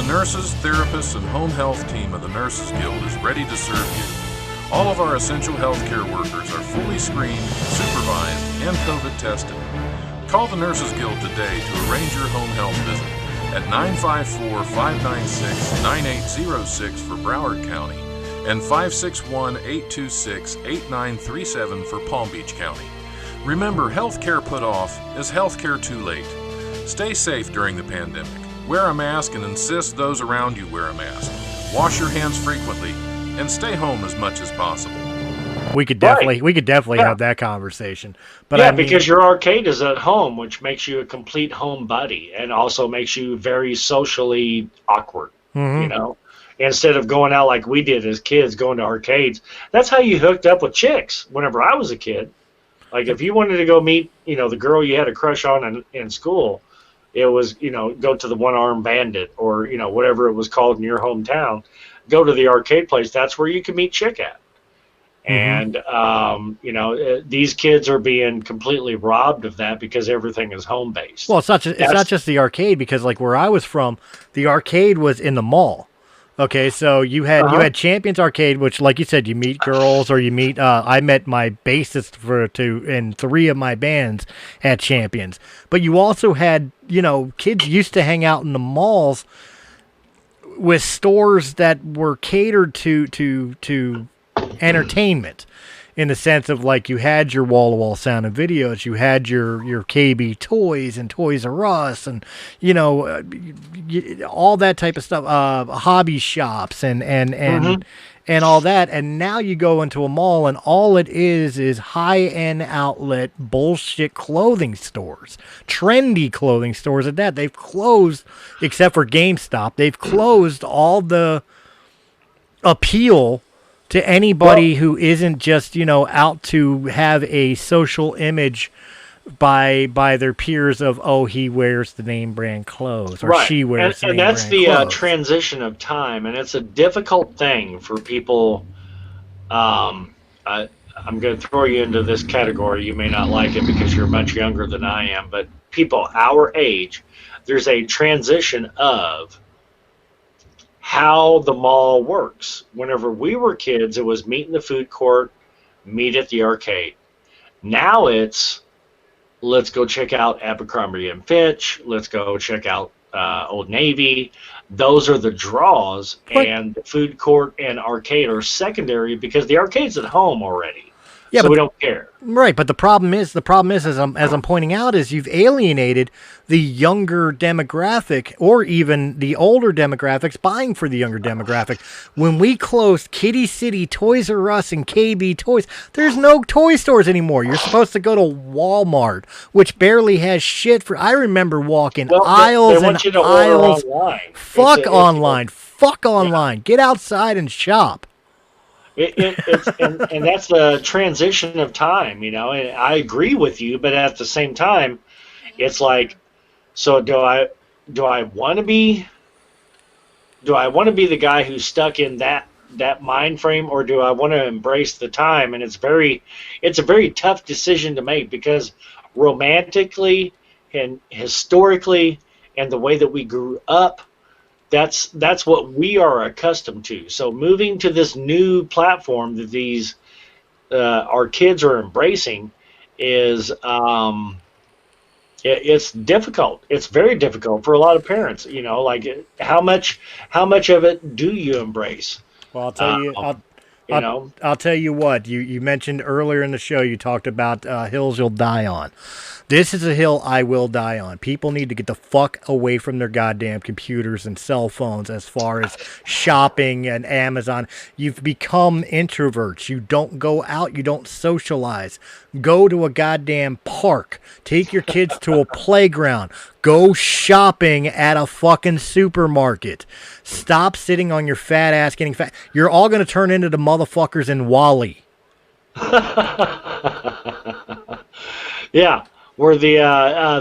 The nurses, therapists, and home health team of the Nurses Guild is ready to serve you. All of our essential healthcare workers are fully screened, supervised, and COVID tested. Call the Nurses Guild today to arrange your home health visit at 954-596-9806 for Broward County and 561-826-8937 for Palm Beach County. Remember, healthcare put off is healthcare too late. Stay safe during the pandemic. Wear a mask and insist those around you wear a mask. Wash your hands frequently and stay home as much as possible. We could definitely have that conversation. But yeah, I mean, because your arcade is at home, which makes you a complete home buddy and also makes you very socially awkward, you know? Instead of going out like we did as kids, going to arcades. That's how you hooked up with chicks whenever I was a kid. Like if you wanted to go meet, you know, the girl you had a crush on in school, it was, you know, go to the One-Armed Bandit or, you know, whatever it was called in your hometown. Go to the arcade place. That's where you can meet chick at. And, you know, these kids are being completely robbed of that because everything is home-based. Well, it's not just the arcade, because like where I was from, the arcade was in the mall. Okay, so you had Champions Arcade, which, like you said, you meet girls or you meet. I met my bassist in 3 of my bands at Champions. But you also had, you know, kids used to hang out in the malls with stores that were catered to entertainment, in the sense of like you had your wall-to-wall sound and videos, you had your KB Toys and Toys R Us, and you know all that type of stuff, hobby shops and all that. And now you go into a mall and all it is high-end outlet bullshit clothing stores, trendy clothing stores at that. They've closed, except for GameStop, they've closed all the appeal to anybody who isn't just, you know, out to have a social image by their peers of, oh, he wears the name brand clothes, or she wears the name brand clothes. And that's the transition of time, and it's a difficult thing for people. I'm going to throw you into this category. You may not like it because you're much younger than I am, but people our age, there's a transition of how the mall works. Whenever we were kids, it was meet in the food court, meet at the arcade. Now it's, let's go check out Abercrombie and Fitch, let's go check out Old Navy. Those are the draws, and the food court and arcade are secondary because the arcade's at home already. Yeah, so we don't care. Right, but the problem is, as I'm pointing out, is you've alienated the younger demographic, or even the older demographics buying for the younger demographic. When we closed Kitty City, Toys R Us, and KB Toys, there's no toy stores anymore. You're supposed to go to Walmart, which barely has shit for. I remember walking aisles and aisles. Fuck online. Fuck online. Get outside and shop. It's and that's the transition of time, you know. And I agree with you, but at the same time, it's like, so do I want to be the guy who's stuck in that mind frame, or do I want to embrace the time? And it's a very tough decision to make, because romantically and historically and the way that we grew up, that's what we are accustomed to. So moving to this new platform that these our kids are embracing is it's difficult. It's very difficult for a lot of parents. You know, like how much of it do you embrace? Well, I'll tell you. You know? I'll tell you what, you mentioned earlier in the show, you talked about hills you'll die on. This is a hill I will die on. People need to get the fuck away from their goddamn computers and cell phones as far as shopping and Amazon. You've become introverts. You don't go out. You don't socialize. Go to a goddamn park. Take your kids to a playground. Go shopping at a fucking supermarket. Stop sitting on your fat ass getting fat. You're all going to turn into the motherfuckers in Wall-E. Yeah. Where the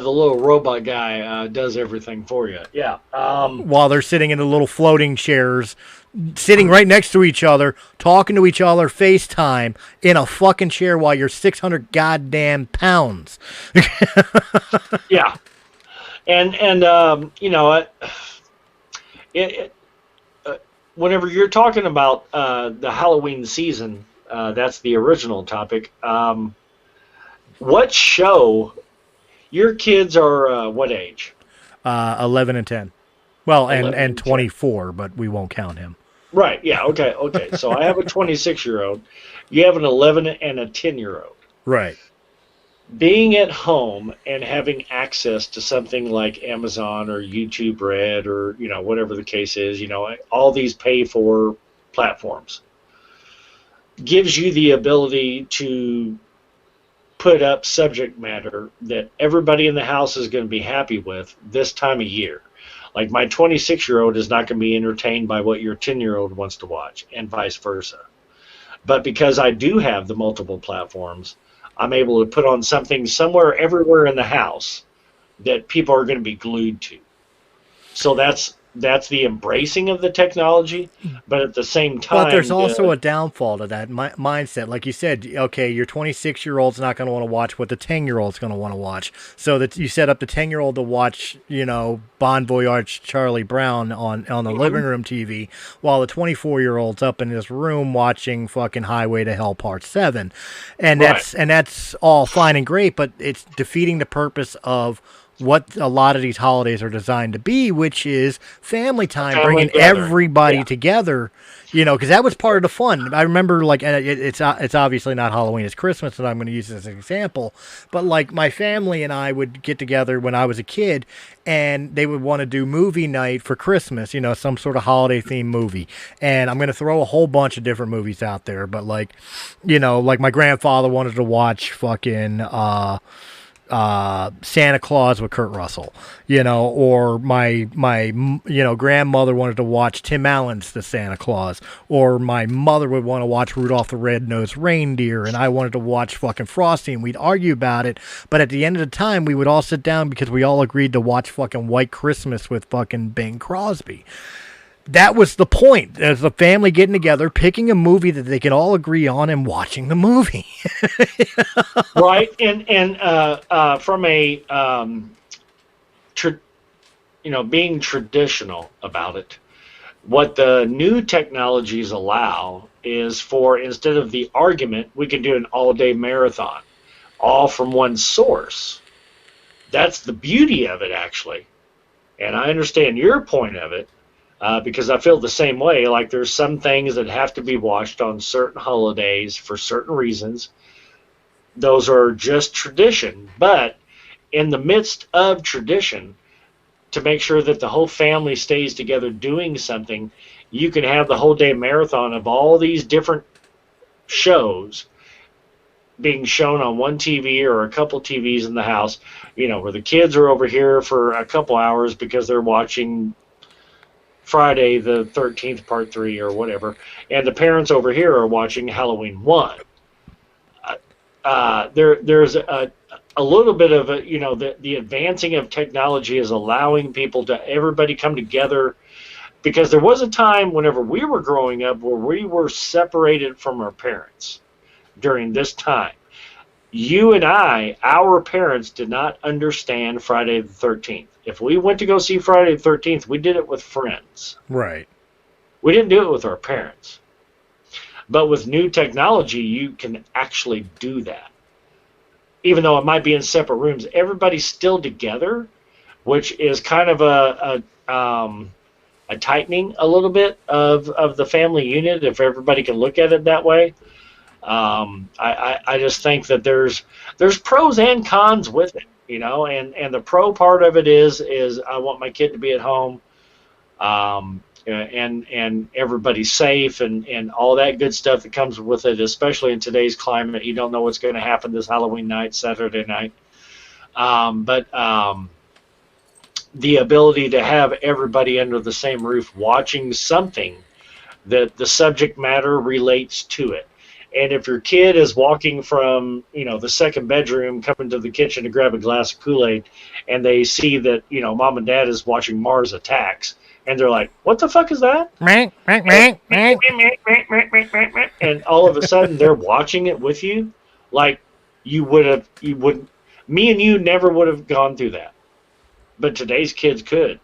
little robot guy does everything for you. Yeah. While they're sitting in the little floating chairs, sitting right next to each other, talking to each other, FaceTime, in a fucking chair while you're 600 goddamn pounds. Yeah. And you know, whenever you're talking about the Halloween season, that's the original topic. What show? Your kids are what age? 11 and 10. Well, and 10. 24, but we won't count him. Right. Yeah. Okay. So I have a 26-year-old. You have an 11 and a 10-year-old. Right. Being at home and having access to something like Amazon or YouTube Red or, you know, whatever the case is, you know, all these pay-for platforms gives you the ability to put up subject matter that everybody in the house is going to be happy with this time of year. Like my 26-year-old is not going to be entertained by what your 10-year-old wants to watch, and vice versa. But because I do have the multiple platforms, I'm able to put on something somewhere, everywhere in the house that people are going to be glued to. So that's the embracing of the technology, but at the same time... But there's also a downfall to that mindset. Like you said, okay, your 26-year-old's not going to want to watch what the 10-year-old's going to want to watch. So that you set up the 10-year-old to watch, you know, Bon Voyage Charlie Brown on the living room TV, while the 24-year-old's up in his room watching fucking Highway to Hell Part 7. And that's all fine and great, but it's defeating the purpose of what a lot of these holidays are designed to be, which is family time, bringing everybody together, you know, because that was part of the fun. I remember, like, it's obviously not Halloween, it's Christmas, and I'm going to use this as an example, but, like, my family and I would get together when I was a kid, and they would want to do movie night for Christmas, you know, some sort of holiday-themed movie, and I'm going to throw a whole bunch of different movies out there, but, like, you know, like, my grandfather wanted to watch fucking, Santa Claus with Kurt Russell, you know, or my you know, grandmother wanted to watch Tim Allen's The Santa Claus, or my mother would want to watch Rudolph the Red-Nosed Reindeer, and I wanted to watch fucking Frosty, and we'd argue about it, but at the end of the time, we would all sit down because we all agreed to watch fucking White Christmas with fucking Bing Crosby. That was the point, as the family getting together, picking a movie that they can all agree on and watching the movie. Right. And from a, you know, being traditional about it, what the new technologies allow is for, instead of the argument, we can do an all-day marathon, all from one source. That's the beauty of it, actually. And I understand your point of it. Because I feel the same way. Like, there's some things that have to be watched on certain holidays for certain reasons. Those are just tradition. But in the midst of tradition, to make sure that the whole family stays together doing something, you can have the whole day marathon of all these different shows being shown on one TV or a couple TVs in the house, you know, where the kids are over here for a couple hours because they're watching Friday the 13th Part 3 or whatever, and the parents over here are watching Halloween 1. There's a little bit of a, you know, the advancing of technology is allowing people to, everybody come together, because there was a time whenever we were growing up where we were separated from our parents during this time. You and I, our parents did not understand Friday the 13th. If we went to go see Friday the 13th, we did it with friends. Right. We didn't do it with our parents. But with new technology, you can actually do that. Even though it might be in separate rooms, everybody's still together, which is kind of a tightening a little bit of the family unit if everybody can look at it that way. I just think that there's pros and cons with it, and the pro part of it is I want my kid to be at home, and everybody's safe and all that good stuff that comes with it, especially in today's climate. You don't know what's going to happen this Halloween night, Saturday night. But the ability to have everybody under the same roof watching something that the subject matter relates to it. And if your kid is walking from, the second bedroom, coming to the kitchen to grab a glass of Kool-Aid, and they see that, mom and dad is watching Mars Attacks, and they're like, what the fuck is that? And all of a sudden they're watching it with you. Like me and you never would have gone through that. But today's kids could.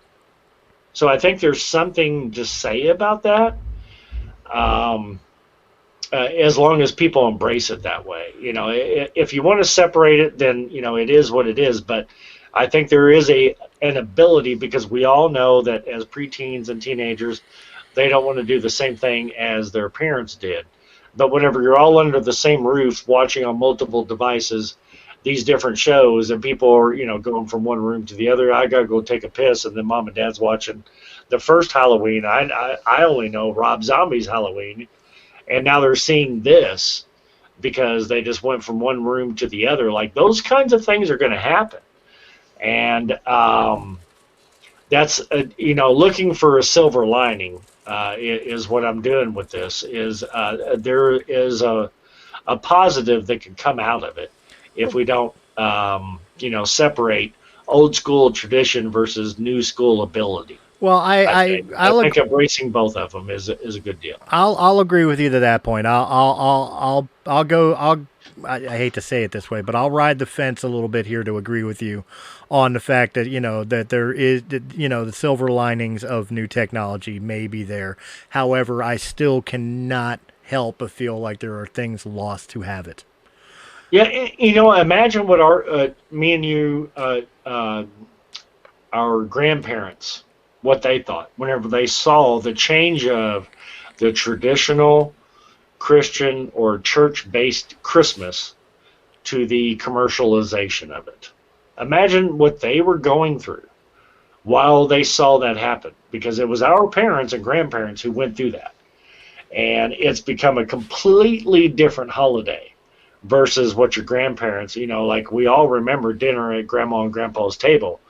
So I think there's something to say about that. As long as people embrace it that way. If you want to separate it, then, it is what it is. But I think there is an ability, because we all know that as preteens and teenagers, they don't want to do the same thing as their parents did. But whenever you're all under the same roof watching on multiple devices these different shows, and people are, going from one room to the other, I got to go take a piss, and then mom and dad's watching the first Halloween. I only know Rob Zombie's Halloween, and now they're seeing this because they just went from one room to the other. Like, those kinds of things are going to happen. And that's, looking for a silver lining is what I'm doing with this, is there is a positive that can come out of it if we don't, separate old school tradition versus new school ability. Well, I think embracing both of them is a good deal. I'll agree with you to that point. I'll go. I hate to say it this way, but I'll ride the fence a little bit here to agree with you on the fact that, that there is, the silver linings of new technology may be there. However, I still cannot help but feel like there are things lost to have it. Yeah, imagine what me and you, our grandparents, what they thought whenever they saw the change of the traditional Christian or church-based Christmas to the commercialization of it. Imagine what they were going through while they saw that happen, because it was our parents and grandparents who went through that. And it's become a completely different holiday versus what your grandparents, like we all remember dinner at grandma and grandpa's table.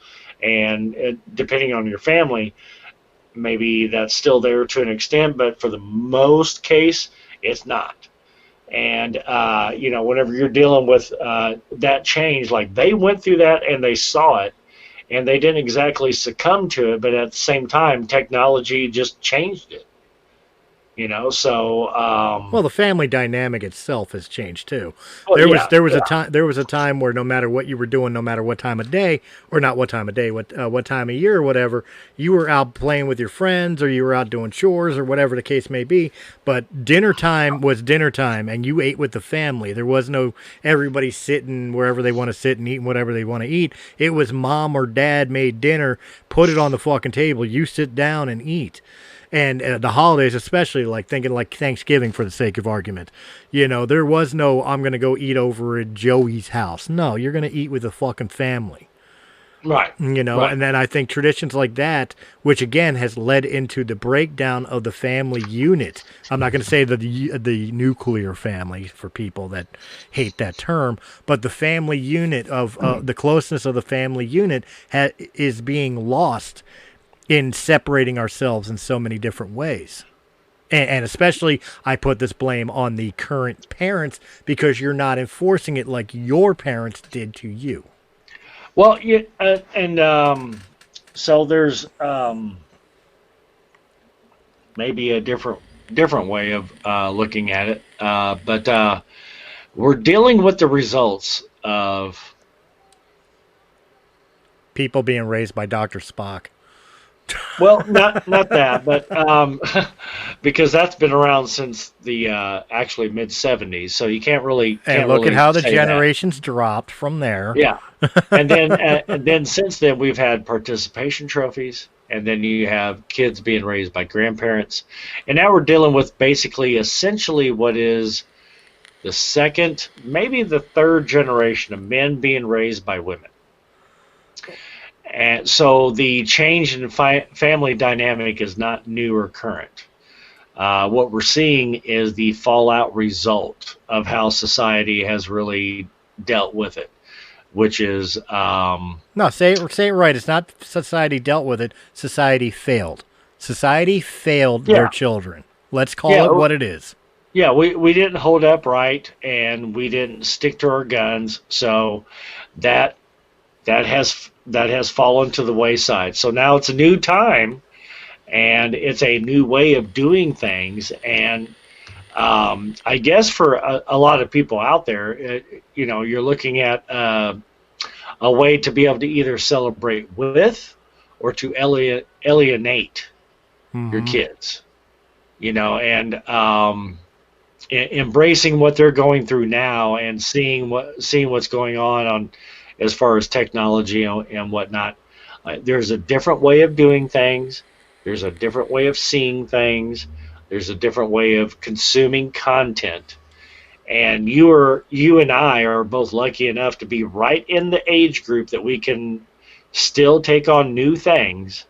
And depending on your family, maybe that's still there to an extent, but for the most case, it's not. And, whenever you're dealing with that change, like they went through that and they saw it, and they didn't exactly succumb to it, but at the same time, technology just changed it. Well, the family dynamic itself has changed too. Well, there was a time where no matter what you were doing, no matter what time of day, or not what time of day, what time of year or whatever, you were out playing with your friends, or you were out doing chores, or whatever the case may be. But dinner time was dinner time, and you ate with the family. There was no everybody sitting wherever they want to sit and eating whatever they want to eat. It was mom or dad made dinner, put it on the fucking table, you sit down and eat. And the holidays, especially, like thinking like Thanksgiving for the sake of argument, there was no, I'm going to go eat over at Joey's house. No, you're going to eat with the fucking family. Right. Right. And then I think traditions like that, which again has led into the breakdown of the family unit. I'm not going to say the nuclear family for people that hate that term, but the family unit of the closeness of the family unit is being lost in separating ourselves in so many different ways. And especially, I put this blame on the current parents because you're not enforcing it like your parents did to you. Well, so there's maybe a different way of looking at it, but we're dealing with the results of people being raised by Dr. Spock. Well, not that, but because that's been around since the actually mid-'70s, so you can't really. And look at how the generations dropped from there. Yeah, and then since then we've had participation trophies and then you have kids being raised by grandparents. And now we're dealing with basically essentially what is the second, maybe the third generation of men being raised by women. And so the change in family dynamic is not new or current. What we're seeing is the fallout result of how society has really dealt with it, which is no, say it right. It's not society dealt with it. Society failed. Society failed their children. Let's call it what it is. Yeah, we didn't hold up right, and we didn't stick to our guns. So that has fallen to the wayside. So now it's a new time, and it's a new way of doing things. And I guess for a lot of people out there, you're looking at a way to be able to either celebrate with or to alienate your kids, and embracing what they're going through now and seeing what's going on as far as technology and whatnot. There's a different way of doing things. There's a different way of seeing things. There's a different way of consuming content. And you and I are both lucky enough to be right in the age group that we can still take on new things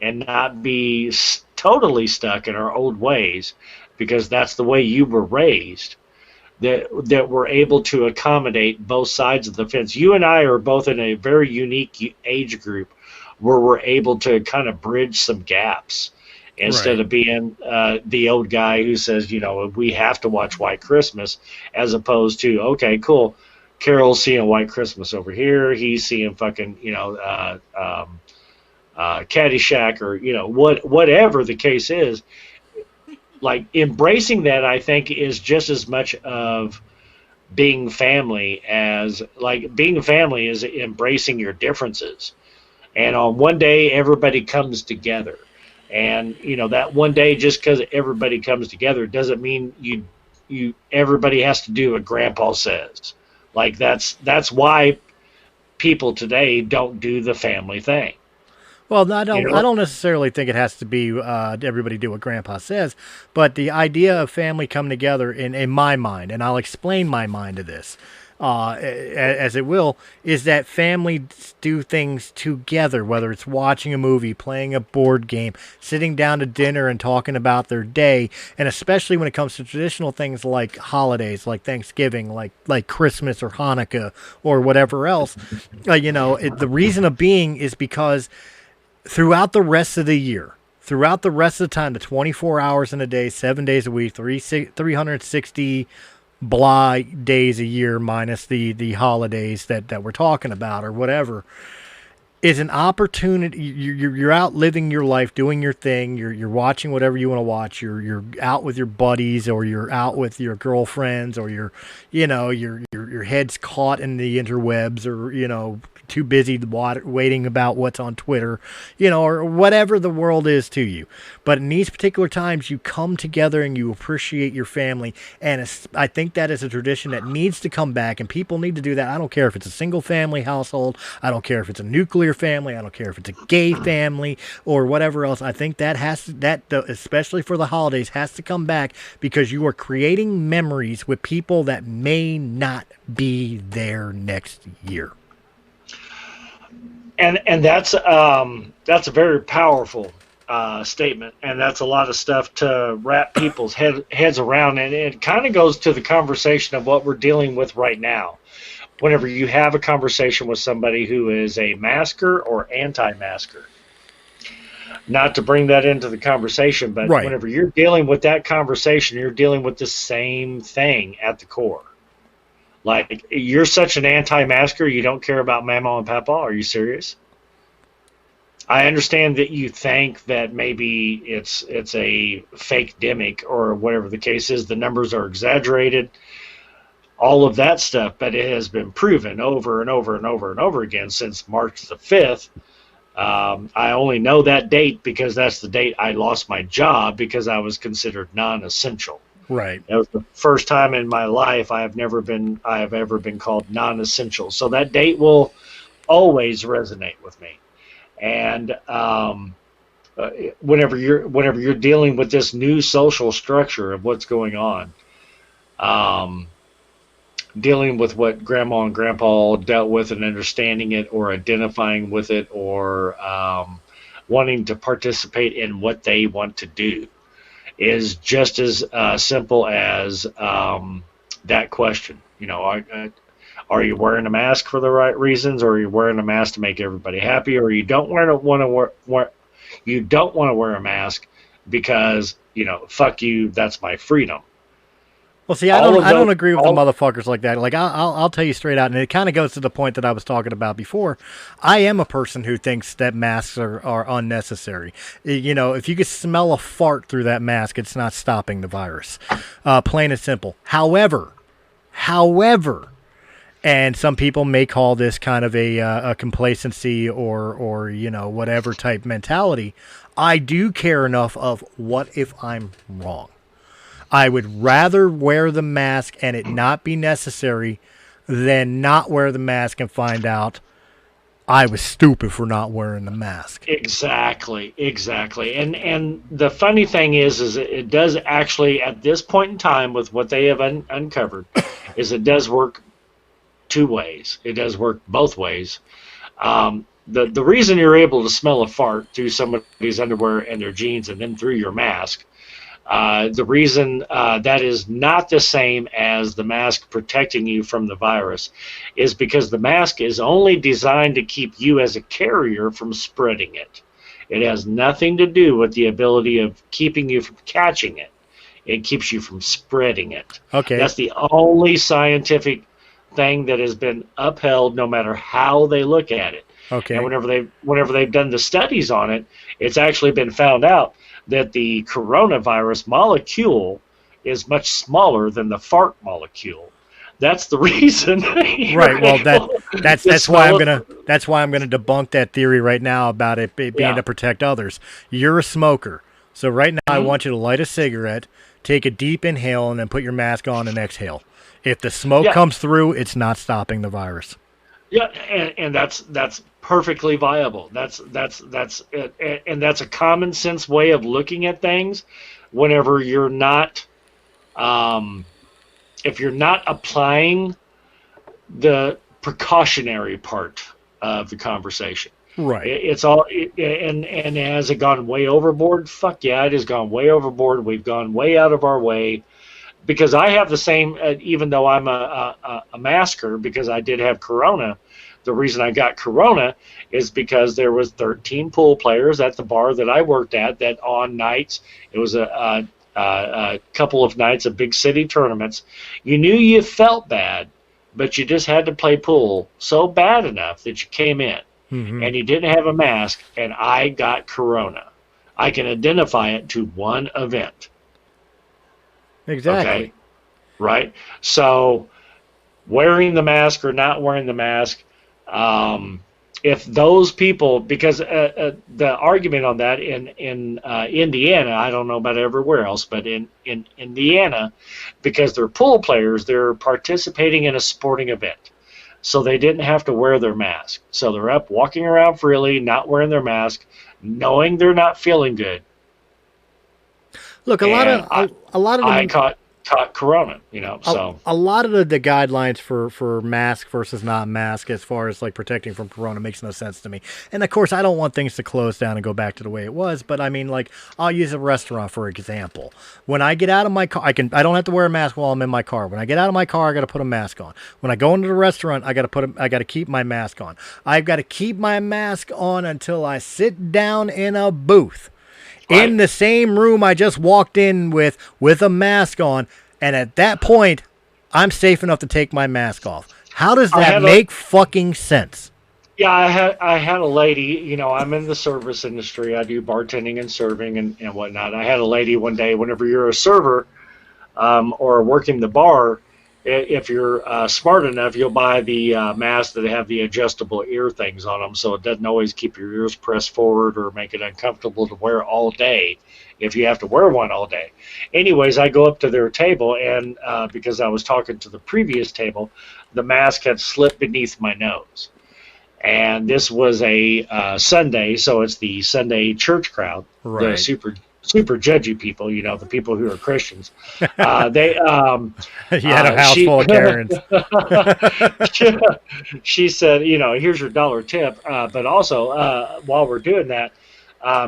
and not be totally stuck in our old ways, because that's the way you were raised, that we're able to accommodate both sides of the fence. You and I are both in a very unique age group where we're able to kind of bridge some gaps instead of being the old guy who says, we have to watch White Christmas, as opposed to, okay, cool, Carol's seeing White Christmas over here, he's seeing fucking, Caddyshack, or, whatever the case is. Like, embracing that, I think, is just as much of being family as, like, being family is embracing your differences. And on one day, everybody comes together. And, that one day, just because everybody comes together doesn't mean everybody has to do what Grandpa says. Like, that's why people today don't do the family thing. Well, I don't necessarily think it has to be everybody do what Grandpa says, but the idea of family coming together in my mind, and I'll explain my mind to this, as it will, is that families do things together, whether it's watching a movie, playing a board game, sitting down to dinner and talking about their day, and especially when it comes to traditional things like holidays, like Thanksgiving, like Christmas or Hanukkah or whatever else. The reason of being is because throughout the rest of the year, throughout the rest of the time, the 24 hours in a day, 7 days a week, 360 blah days a year minus the holidays that we're talking about or whatever, is an opportunity. You're out living your life, doing your thing. You're watching whatever you want to watch. You're out with your buddies, or you're out with your girlfriends, or your head's caught in the interwebs, or too busy waiting about what's on Twitter, or whatever the world is to you. But in these particular times, you come together and you appreciate your family. And I think that is a tradition that needs to come back, and people need to do that. I don't care if it's a single family household. I don't care if it's a nuclear family. I don't care if it's a gay family or whatever else. I think that especially for the holidays, has to come back, because you are creating memories with people that may not be there next year. And that's a very powerful statement, and that's a lot of stuff to wrap people's heads around, and it kind of goes to the conversation of what we're dealing with right now. Whenever you have a conversation with somebody who is a masker or anti-masker, not to bring that into the conversation, but whenever you're dealing with that conversation, you're dealing with the same thing at the core. Like, you're such an anti-masker, you don't care about Mama and Papa? Are you serious? I understand that you think that maybe it's a fake demic or whatever the case is. The numbers are exaggerated, all of that stuff, but it has been proven over and over and over and over again since March the 5th. I only know that date because that's the date I lost my job because I was considered non-essential. Right. That was the first time in my life I have ever been called non-essential. So that date will always resonate with me. And whenever you're dealing with this new social structure of what's going on, dealing with what grandma and grandpa dealt with and understanding it or identifying with it or wanting to participate in what they want to do is just as simple as that question. Are you wearing a mask for the right reasons, or are you wearing a mask to make everybody happy, or you don't want to wear a mask because fuck you, that's my freedom. Well, see, I don't agree with the motherfuckers like that. Like, I'll tell you straight out, and it kind of goes to the point that I was talking about before. I am a person who thinks that masks are unnecessary. If you could smell a fart through that mask, it's not stopping the virus. Plain and simple. However, and some people may call this kind of a complacency or whatever type mentality, I do care enough of what if I'm wrong. I would rather wear the mask and it not be necessary than not wear the mask and find out I was stupid for not wearing the mask. Exactly. And the funny thing is it does actually, at this point in time, with what they have uncovered, is it does work two ways. It does work both ways. The reason you're able to smell a fart through somebody's underwear and their jeans and then through your mask, the reason that is not the same as the mask protecting you from the virus is because the mask is only designed to keep you as a carrier from spreading it. It has nothing to do with the ability of keeping you from catching it. It keeps you from spreading it. Okay. That's the only scientific thing that has been upheld, no matter how they look at it. Okay. And whenever they've done the studies on it, it's actually been found out that the coronavirus molecule is much smaller than the fart molecule. That's the reason. Right. Well, that's why I'm gonna debunk that theory right now about it being to protect others. You're a smoker, so right now I want you to light a cigarette, take a deep inhale, and then put your mask on and exhale. If the smoke comes through, it's not stopping the virus. Yeah, and that's perfectly viable. That's it, and that's a common sense way of looking at things. Whenever you're not, if you're not applying the precautionary part of the conversation, right? It's all and has it gone way overboard? Fuck yeah, it has gone way overboard. We've gone way out of our way. Because I have the same, even though I'm a masker, because I did have corona. The reason I got corona is because there was 13 pool players at the bar that I worked at. That on nights, it was a couple of nights of big city tournaments. You knew you felt bad, but you just had to play pool so bad enough that you came in, and you didn't have a mask. And I got corona. I can identify it to one event. Exactly. Okay. Right. So wearing the mask or not wearing the mask, if those people, because the argument on that in Indiana, I don't know about everywhere else, but in Indiana, because they're pool players, they're participating in a sporting event. So they didn't have to wear their mask. So they're up walking around freely, not wearing their mask, knowing they're not feeling good. Look, a lot of them, I caught corona, so a lot of the guidelines for mask versus not mask as far as like protecting from corona makes no sense to me. And of course, I don't want things to close down and go back to the way it was, but I mean, like, I'll use a restaurant for example. When I get out of my car, I don't have to wear a mask while I'm in my car. When I get out of my car, I got to put a mask on. When I go into the restaurant, I got to keep my mask on. I've got to keep my mask on until I sit down in a booth. In the same room I just walked in with a mask on, and at that point, I'm safe enough to take my mask off. How does that make fucking sense? Yeah, I had a lady, I'm in the service industry. I do bartending and serving and whatnot. I had a lady one day, whenever you're a server or working the bar, if you're smart enough, you'll buy the masks that have the adjustable ear things on them, so it doesn't always keep your ears pressed forward or make it uncomfortable to wear all day if you have to wear one all day. Anyways, I go up to their table, and because I was talking to the previous table, the mask had slipped beneath my nose. And this was a Sunday, so it's the Sunday church crowd, Right. the super judgy people, you know, the people who are Christians. They You had a house full of Karens. she said, you know, here's your $1 tip, but also while we're doing that,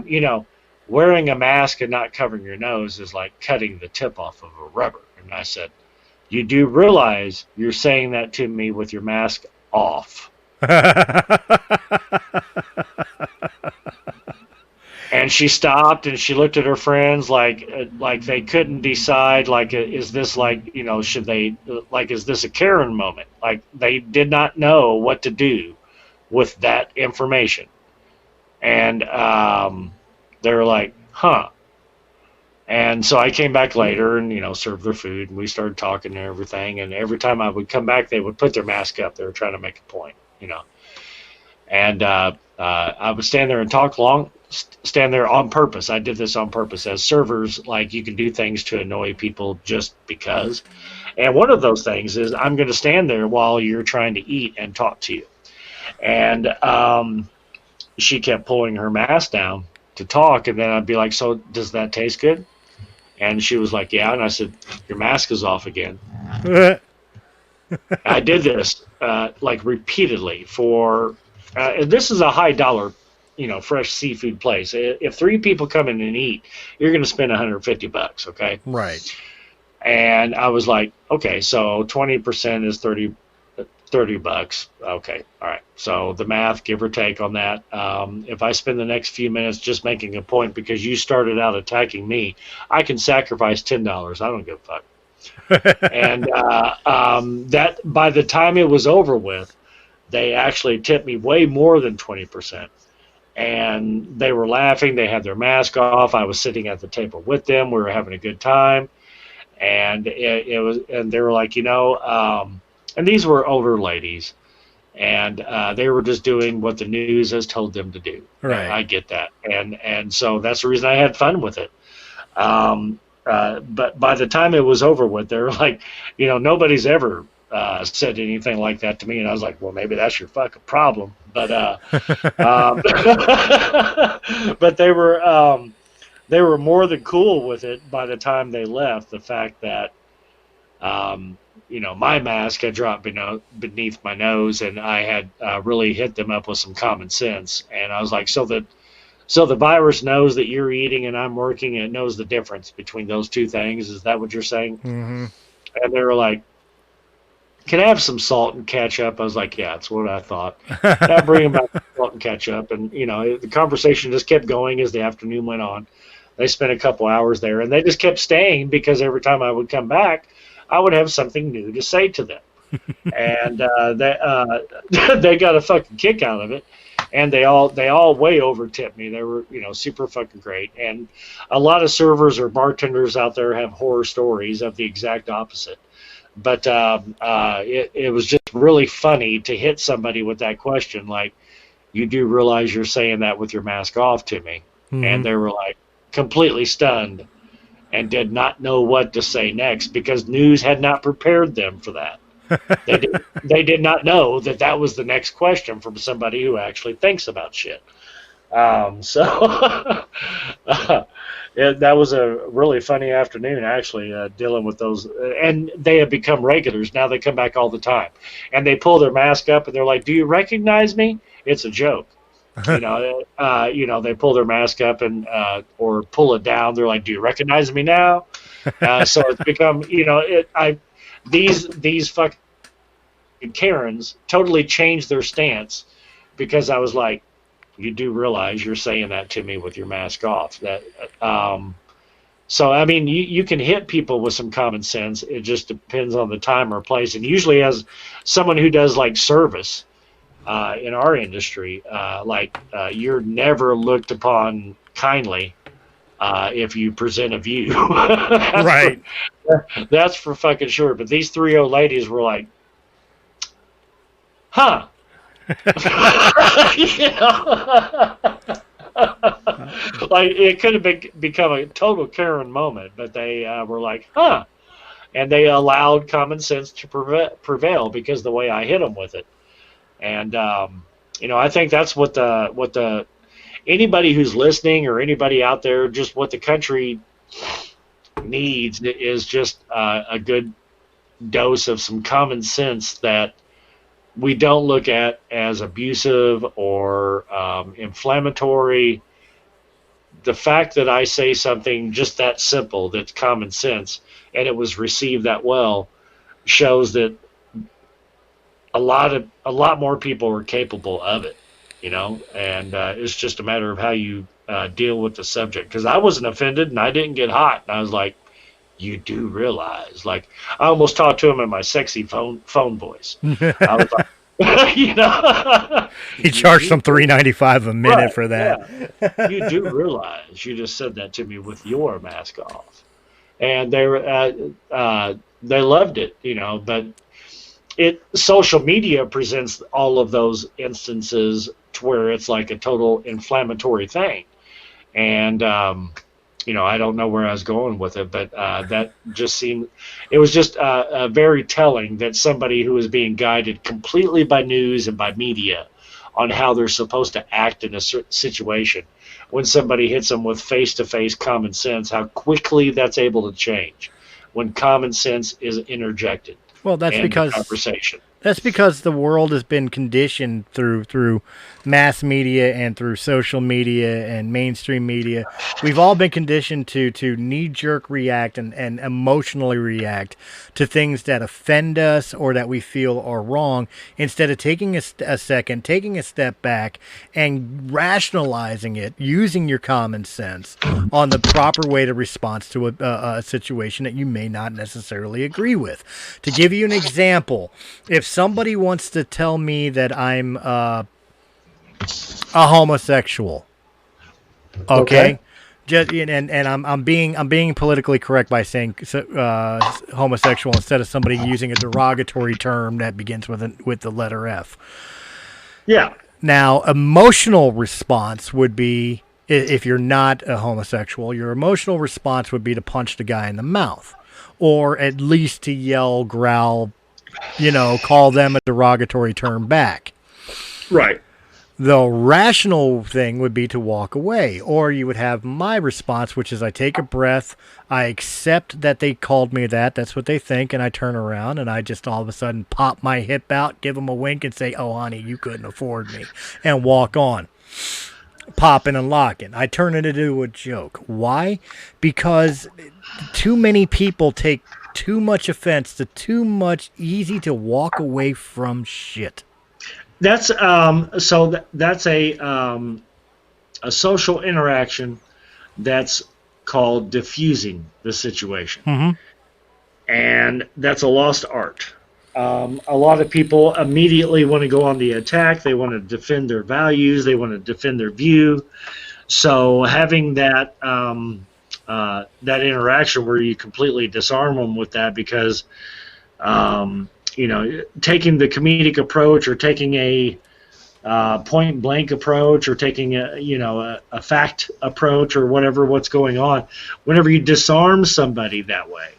you know, wearing a mask and not covering your nose is like cutting the tip off of a rubber. And I said, you do realize you're saying that to me with your mask off. And she stopped and she looked at her friends like they couldn't decide, like, is this like, you know, should they, like, is this a Karen moment? Like, they did not know what to do with that information. And they were like, huh. And so I came back later and, you know, served their food and we started talking and everything. And every time I would come back, they would put their mask up. They were trying to make a point, you know. And I would stand there and talk stand there on purpose. I did this on purpose. As servers, like, you can do things to annoy people just because. And one of those things is I'm going to stand there while you're trying to eat and talk to you. And she kept pulling her mask down to talk. And then I'd be like, so does that taste good? And she was like, yeah. And I said, your mask is off again. I did this like repeatedly for, and this is a high dollar, you know, fresh seafood place. If 3 people come in and eat, you're going to spend $150, okay? Right. And I was like, okay, so 20% is $30. Okay, all right. So the math, give or take on that. If I spend the next few minutes just making a point because you started out attacking me, I can sacrifice $10. I don't give a fuck. And that, by the time it was over with, they actually tipped me way more than 20%. And they were laughing. They had their mask off. I was sitting at the table with them. We were having a good time. And it was, and they were like, you know, and these were older ladies, and they were just doing what the news has told them to do. Right. I get that. And so that's the reason I had fun with it. But by the time it was over with, they were like, you know, nobody's ever said anything like that to me. And I was like, well, maybe that's your fucking problem. But but they were more than cool with it by the time they left. The fact that you know, my mask had dropped beneath my nose, and I had really hit them up with some common sense. And I was like, so the virus knows that you're eating and I'm working, and it knows the difference between those two things. Is that what you're saying? Mm-hmm. And they were like, can I have some salt and ketchup? I was like, yeah, that's what I thought. And I bring them back salt and ketchup. And, you know, the conversation just kept going as the afternoon went on. They spent a couple hours there, and they just kept staying because every time I would come back, I would have something new to say to them. And they got a fucking kick out of it. And they all way over tipped me. They were, you know, super fucking great. And a lot of servers or bartenders out there have horror stories of the exact opposite. But it was just really funny to hit somebody with that question, like, you do realize you're saying that with your mask off to me. Mm-hmm. And they were like completely stunned and did not know what to say next because news had not prepared them for that. They did not know that was the next question from somebody who actually thinks about shit. So that was a really funny afternoon, actually, dealing with those. And they have become regulars. Now they come back all the time. And they pull their mask up, and they're like, do you recognize me? It's a joke. You know, they pull their mask up and or pull it down. They're like, do you recognize me now? So it's become, you know, these fucking Karens totally changed their stance because I was like, you do realize you're saying that to me with your mask off. That so I mean, you can hit people with some common sense. It just depends on the time or place. And usually, as someone who does like service in our industry, you're never looked upon kindly if you present a view. Right. That's for fucking sure. But these 3 old ladies were like, huh. You know? Like, it could have become a total Karen moment, but they were like, huh. And they allowed common sense to prevail because the way I hit them with it. And I think that's what the anybody who's listening or anybody out there, just what the country needs is just a good dose of some common sense that we don't look at as abusive or inflammatory. The fact that I say something just that simple, that's common sense, and it was received that well, shows that a lot more people are capable of it, and it's just a matter of how you deal with the subject. Because I wasn't offended and I didn't get hot, and I was like, you do realize, like, I almost talked to him in my sexy phone voice. I was like, he charged them $3.95 a minute for that. Yeah. You do realize you just said that to me with your mask off, and they loved it, but social media presents all of those instances to where it's like a total inflammatory thing. And, I don't know where I was going with it, but that just seemed, it was just very telling that somebody who was being guided completely by news and by media on how they're supposed to act in a certain situation, when somebody hits them with face-to-face common sense, how quickly that's able to change when common sense is interjected. Well, that's because conversation. That's because the world has been conditioned through mass media and through social media and mainstream media. We've all been conditioned to knee-jerk react and emotionally react to things that offend us or that we feel are wrong, instead of taking a second, taking a step back, and rationalizing it, using your common sense on the proper way to respond to a situation that you may not necessarily agree with. To give you an example, if somebody wants to tell me that I'm a homosexual, okay? Just, and I'm being politically correct by saying homosexual instead of somebody using a derogatory term that begins with the letter F. Yeah. Now, emotional response would be, if you're not a homosexual, your emotional response would be to punch the guy in the mouth, or at least to yell, growl, call them a derogatory term back. Right. The rational thing would be to walk away, or you would have my response, which is I take a breath, I accept that they called me that, that's what they think, and I turn around and I just all of a sudden pop my hip out, give them a wink and say, oh, honey, you couldn't afford me, and walk on. Popping and locking. I turn it into a joke. Why? Because too many people take too much offense to too much easy to walk away from shit. That's that's a social interaction that's called diffusing the situation. Mm-hmm. And that's a lost art. A lot of people immediately want to go on the attack. They want to defend their values. They want to defend their view. So having that that interaction where you completely disarm them with that, because taking the comedic approach, or taking a point blank approach, or taking a fact approach, or what's going on, whenever you disarm somebody that way,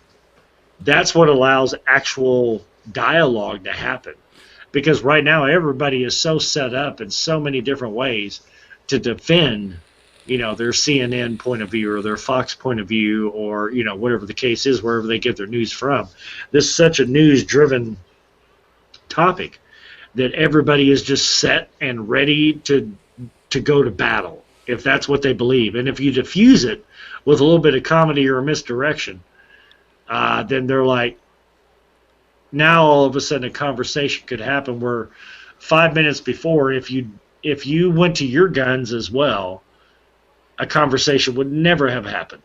that's what allows actual dialogue to happen. Because right now everybody is so set up in so many different ways to defend their CNN point of view, or their Fox point of view, or whatever the case is, wherever they get their news from. This is such a news driven topic that everybody is just set and ready to go to battle if that's what they believe. And if you diffuse it with a little bit of comedy or a misdirection, then they're like, now all of a sudden a conversation could happen where 5 minutes before, if you went to your guns as well, a conversation would never have happened.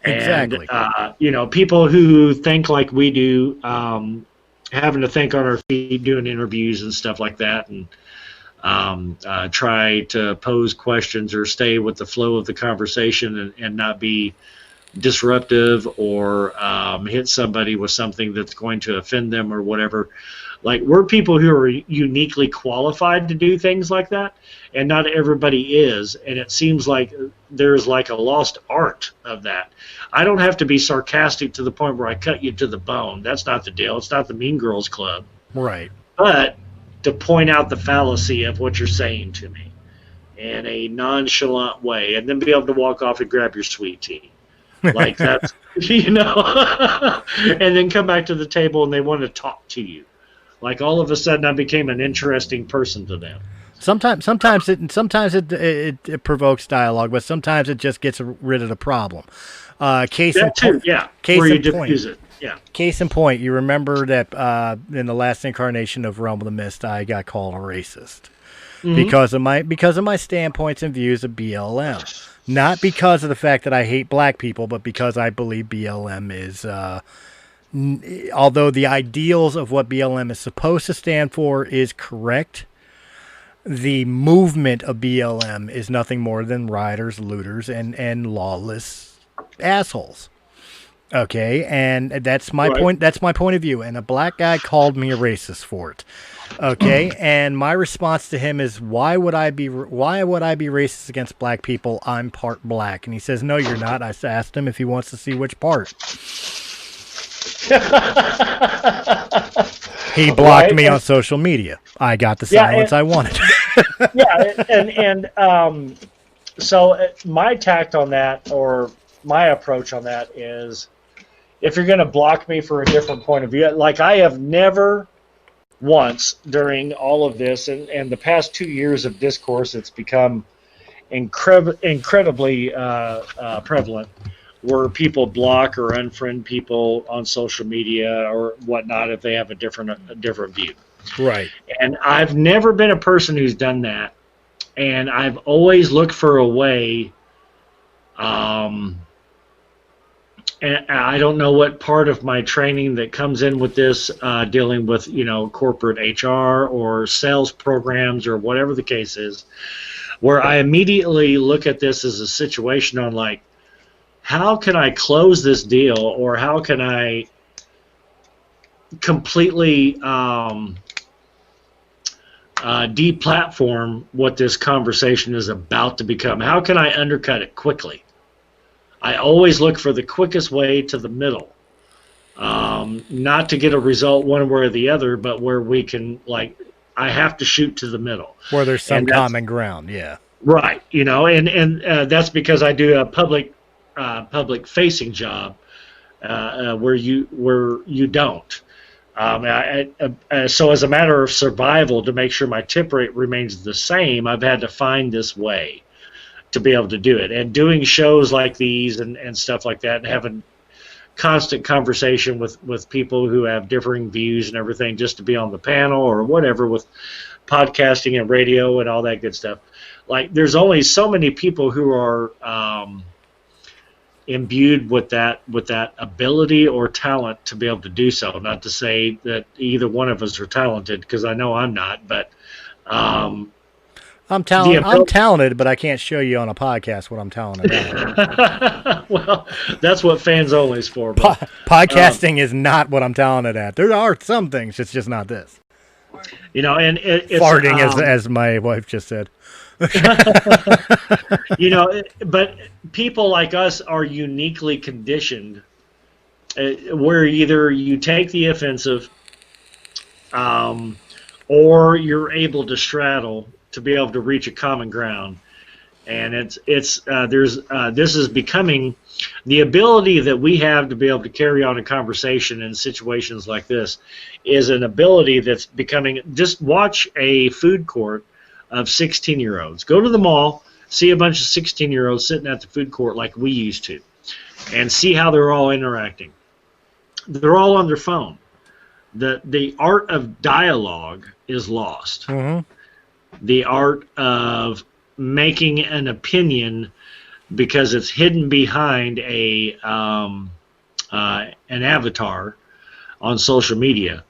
Exactly. And people who think like we do, having to think on our feet, doing interviews and stuff like that, and try to pose questions or stay with the flow of the conversation and not be disruptive, or hit somebody with something that's going to offend them or whatever. Like, we're people who are uniquely qualified to do things like that, and not everybody is, and it seems like there's like a lost art of that. I don't have to be sarcastic to the point where I cut you to the bone. That's not the deal. It's not the Mean Girls Club. Right. But to point out the fallacy of what you're saying to me in a nonchalant way, and then be able to walk off and grab your sweet tea. Like that's, and then come back to the table and they want to talk to you. Like all of a sudden I became an interesting person to them. Sometimes it provokes dialogue, but sometimes it just gets rid of the problem. Case in point. Yeah. Case in point, you remember that in the last incarnation of Realm of the Mist, I got called a racist because of my standpoints and views of BLM. Not because of the fact that I hate black people, but because I believe BLM is, although the ideals of what BLM is supposed to stand for is correct, the movement of BLM is nothing more than rioters, looters, and lawless assholes. Okay, and that's my point. That's my point of view. And a black guy called me a racist for it. Okay, and my response to him is, why would I be racist against black people? I'm part black. And he says, no, you're not. I asked him if he wants to see which part. He blocked me on social media. I got the silence I wanted. So my tact on that, or my approach on that, is if you're going to block me for a different point of view, like I have never once during all of this and the past 2 years of discourse, it's become incredibly prevalent, where people block or unfriend people on social media or whatnot if they have a different view. Right. And I've never been a person who's done that, and I've always looked for a way. And I don't know what part of my training that comes in with this, dealing with, corporate HR or sales programs or whatever the case is, where I immediately look at this as a situation on like, how can I close this deal, or how can I completely deplatform what this conversation is about to become? How can I undercut it quickly? I always look for the quickest way to the middle, not to get a result one way or the other, but where we can, like, I have to shoot to the middle. Where there's some common ground, yeah. Right, and that's because I do a public facing job where you don't. So as a matter of survival, to make sure my tip rate remains the same, I've had to find this way to be able to do it. And doing shows like these and stuff like that, and having constant conversation with people who have differing views and everything, just to be on the panel or whatever, with podcasting and radio and all that good stuff. Like, there's only so many people who are imbued with that ability or talent to be able to do so. Not to say that either one of us are talented, because I know I'm not, but I'm talented, but I can't show you on a podcast what I'm talented at. Well, that's what fans only is for. But, podcasting is not what I'm talented at. There are some things, it's just not this. And it's farting, as my wife just said. But people like us are uniquely conditioned, where either you take the offensive, or you're able to straddle to be able to reach a common ground. And this is becoming the ability that we have to be able to carry on a conversation in situations like this is an ability that's becoming. Just watch a food court of 16-year-olds. Go to the mall, see a bunch of 16-year-olds sitting at the food court like we used to, and see how they're all interacting. They're all on their phone. The art of dialogue is lost. Mm-hmm. The art of making an opinion because it's hidden behind an avatar on social media.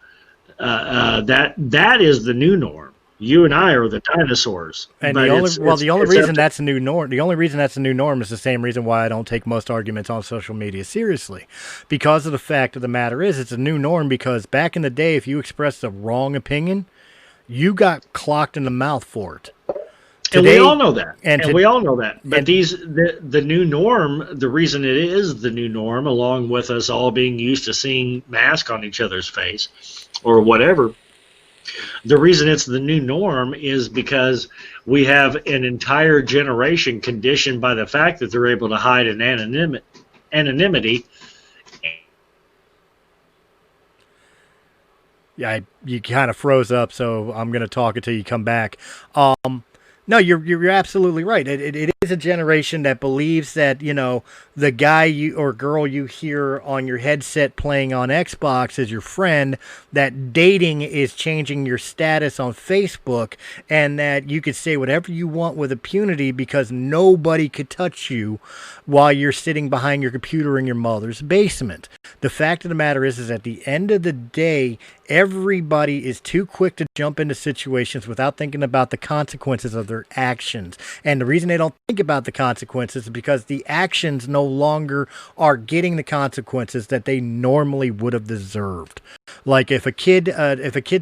That is the new norm. You and I are the dinosaurs. And the only reason that's a new norm is the same reason why I don't take most arguments on social media seriously. Because of the fact of the matter is, it's a new norm, because back in the day, if you expressed a wrong opinion, you got clocked in the mouth for it. And we all know that. We all know that. But the new norm, the reason it is the new norm, along with us all being used to seeing masks on each other's face or whatever, The reason it's the new norm is because we have an entire generation conditioned by the fact that they're able to hide in anonymity. Yeah, you kind of froze up, so I'm going to talk until you come back. No, you're absolutely right. It is a generation that believes that, you know, the guy you or girl you hear on your headset playing on Xbox is your friend, that dating is changing your status on Facebook, and that you could say whatever you want with impunity because nobody could touch you while you're sitting behind your computer in your mother's basement. The fact of the matter is at the end of the day, everybody is too quick to jump into situations without thinking about the consequences of their actions. And the reason they don't think about the consequences is because the actions no longer are getting the consequences that they normally would have deserved. Like if a kid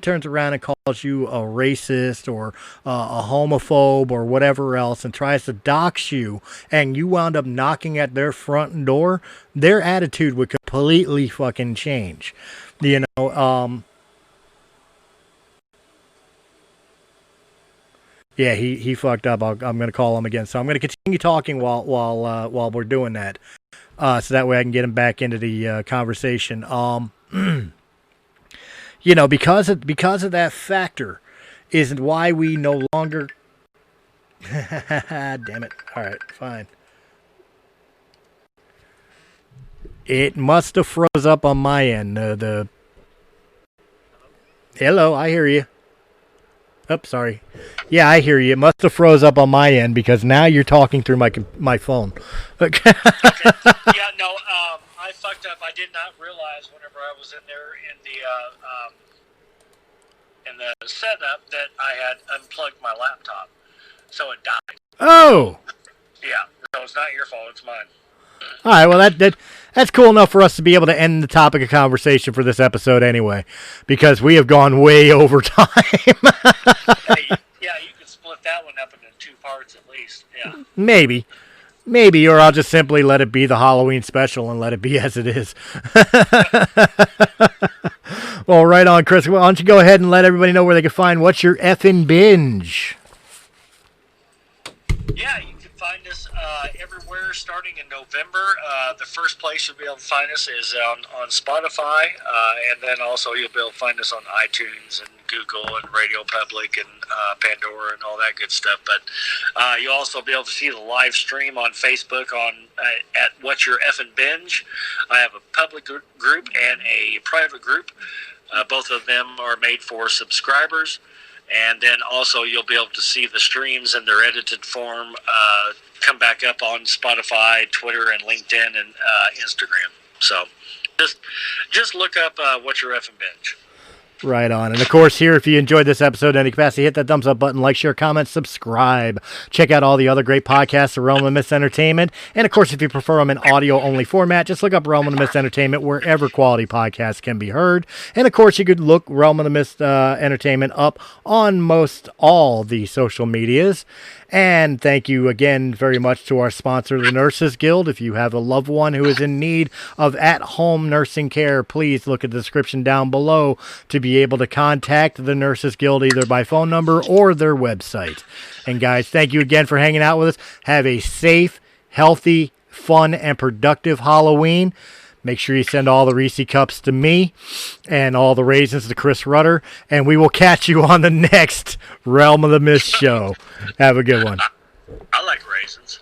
turns around and calls you a racist or a homophobe or whatever else and tries to dox you, and you wound up knocking at their front door, their attitude would completely fucking change. You know, yeah, he fucked up. I'm going to call him again. So I'm going to continue talking while we're doing that, so that way I can get him back into the conversation. You know, because of that factor, is why we no longer. Damn it! All right, fine. It must have froze up on my end. Hello, I hear you. Oops, sorry. Yeah, I hear you. It must have froze up on my end because now you're talking through my phone. Okay. Yeah, no, I fucked up. I did not realize whenever I was in there in the setup that I had unplugged my laptop, so it died. Oh. Yeah, so it's not your fault. It's mine. All right, well, that's cool enough for us to be able to end the topic of conversation for this episode anyway, because we have gone way over time. Yeah, you could split that one up into 2 parts at least, yeah. Maybe, or I'll just simply let it be the Halloween special and let it be as it is. Well, right on, Chris. Why don't you go ahead and let everybody know where they can find What's Your Effin' Binge? Yeah, you can find us everywhere starting in November. The first place you'll be able to find us is on Spotify, and then also you'll be able to find us on iTunes and Google and Radio Public and Pandora and all that good stuff. But you'll also be able to see the live stream on Facebook at What's Your Effin' Binge. I have a public group and a private group. Both of them are made for subscribers. And then also you'll be able to see the streams in their edited form come back up on Spotify, Twitter, and LinkedIn and Instagram. So just look up What's Your Effin' Binge. Right on. And of course, here, if you enjoyed this episode in any capacity, hit that thumbs up button, like, share, comment, subscribe. Check out all the other great podcasts of Realm of the Mist Entertainment. And of course, if you prefer them in audio only format, just look up Realm of the Mist Entertainment wherever quality podcasts can be heard. And of course, you could look Realm of the Mist Entertainment up on most all the social medias. And thank you again very much to our sponsor, the Nurses Guild. If you have a loved one who is in need of at-home nursing care, please look at the description down below to be able to contact the Nurses Guild either by phone number or their website. And guys, thank you again for hanging out with us. Have a safe, healthy, fun, and productive Halloween. Make sure you send all the Reese cups to me and all the raisins to Chris Rutter. And we will catch you on the next Realm of the Mist show. Have a good one. I like raisins.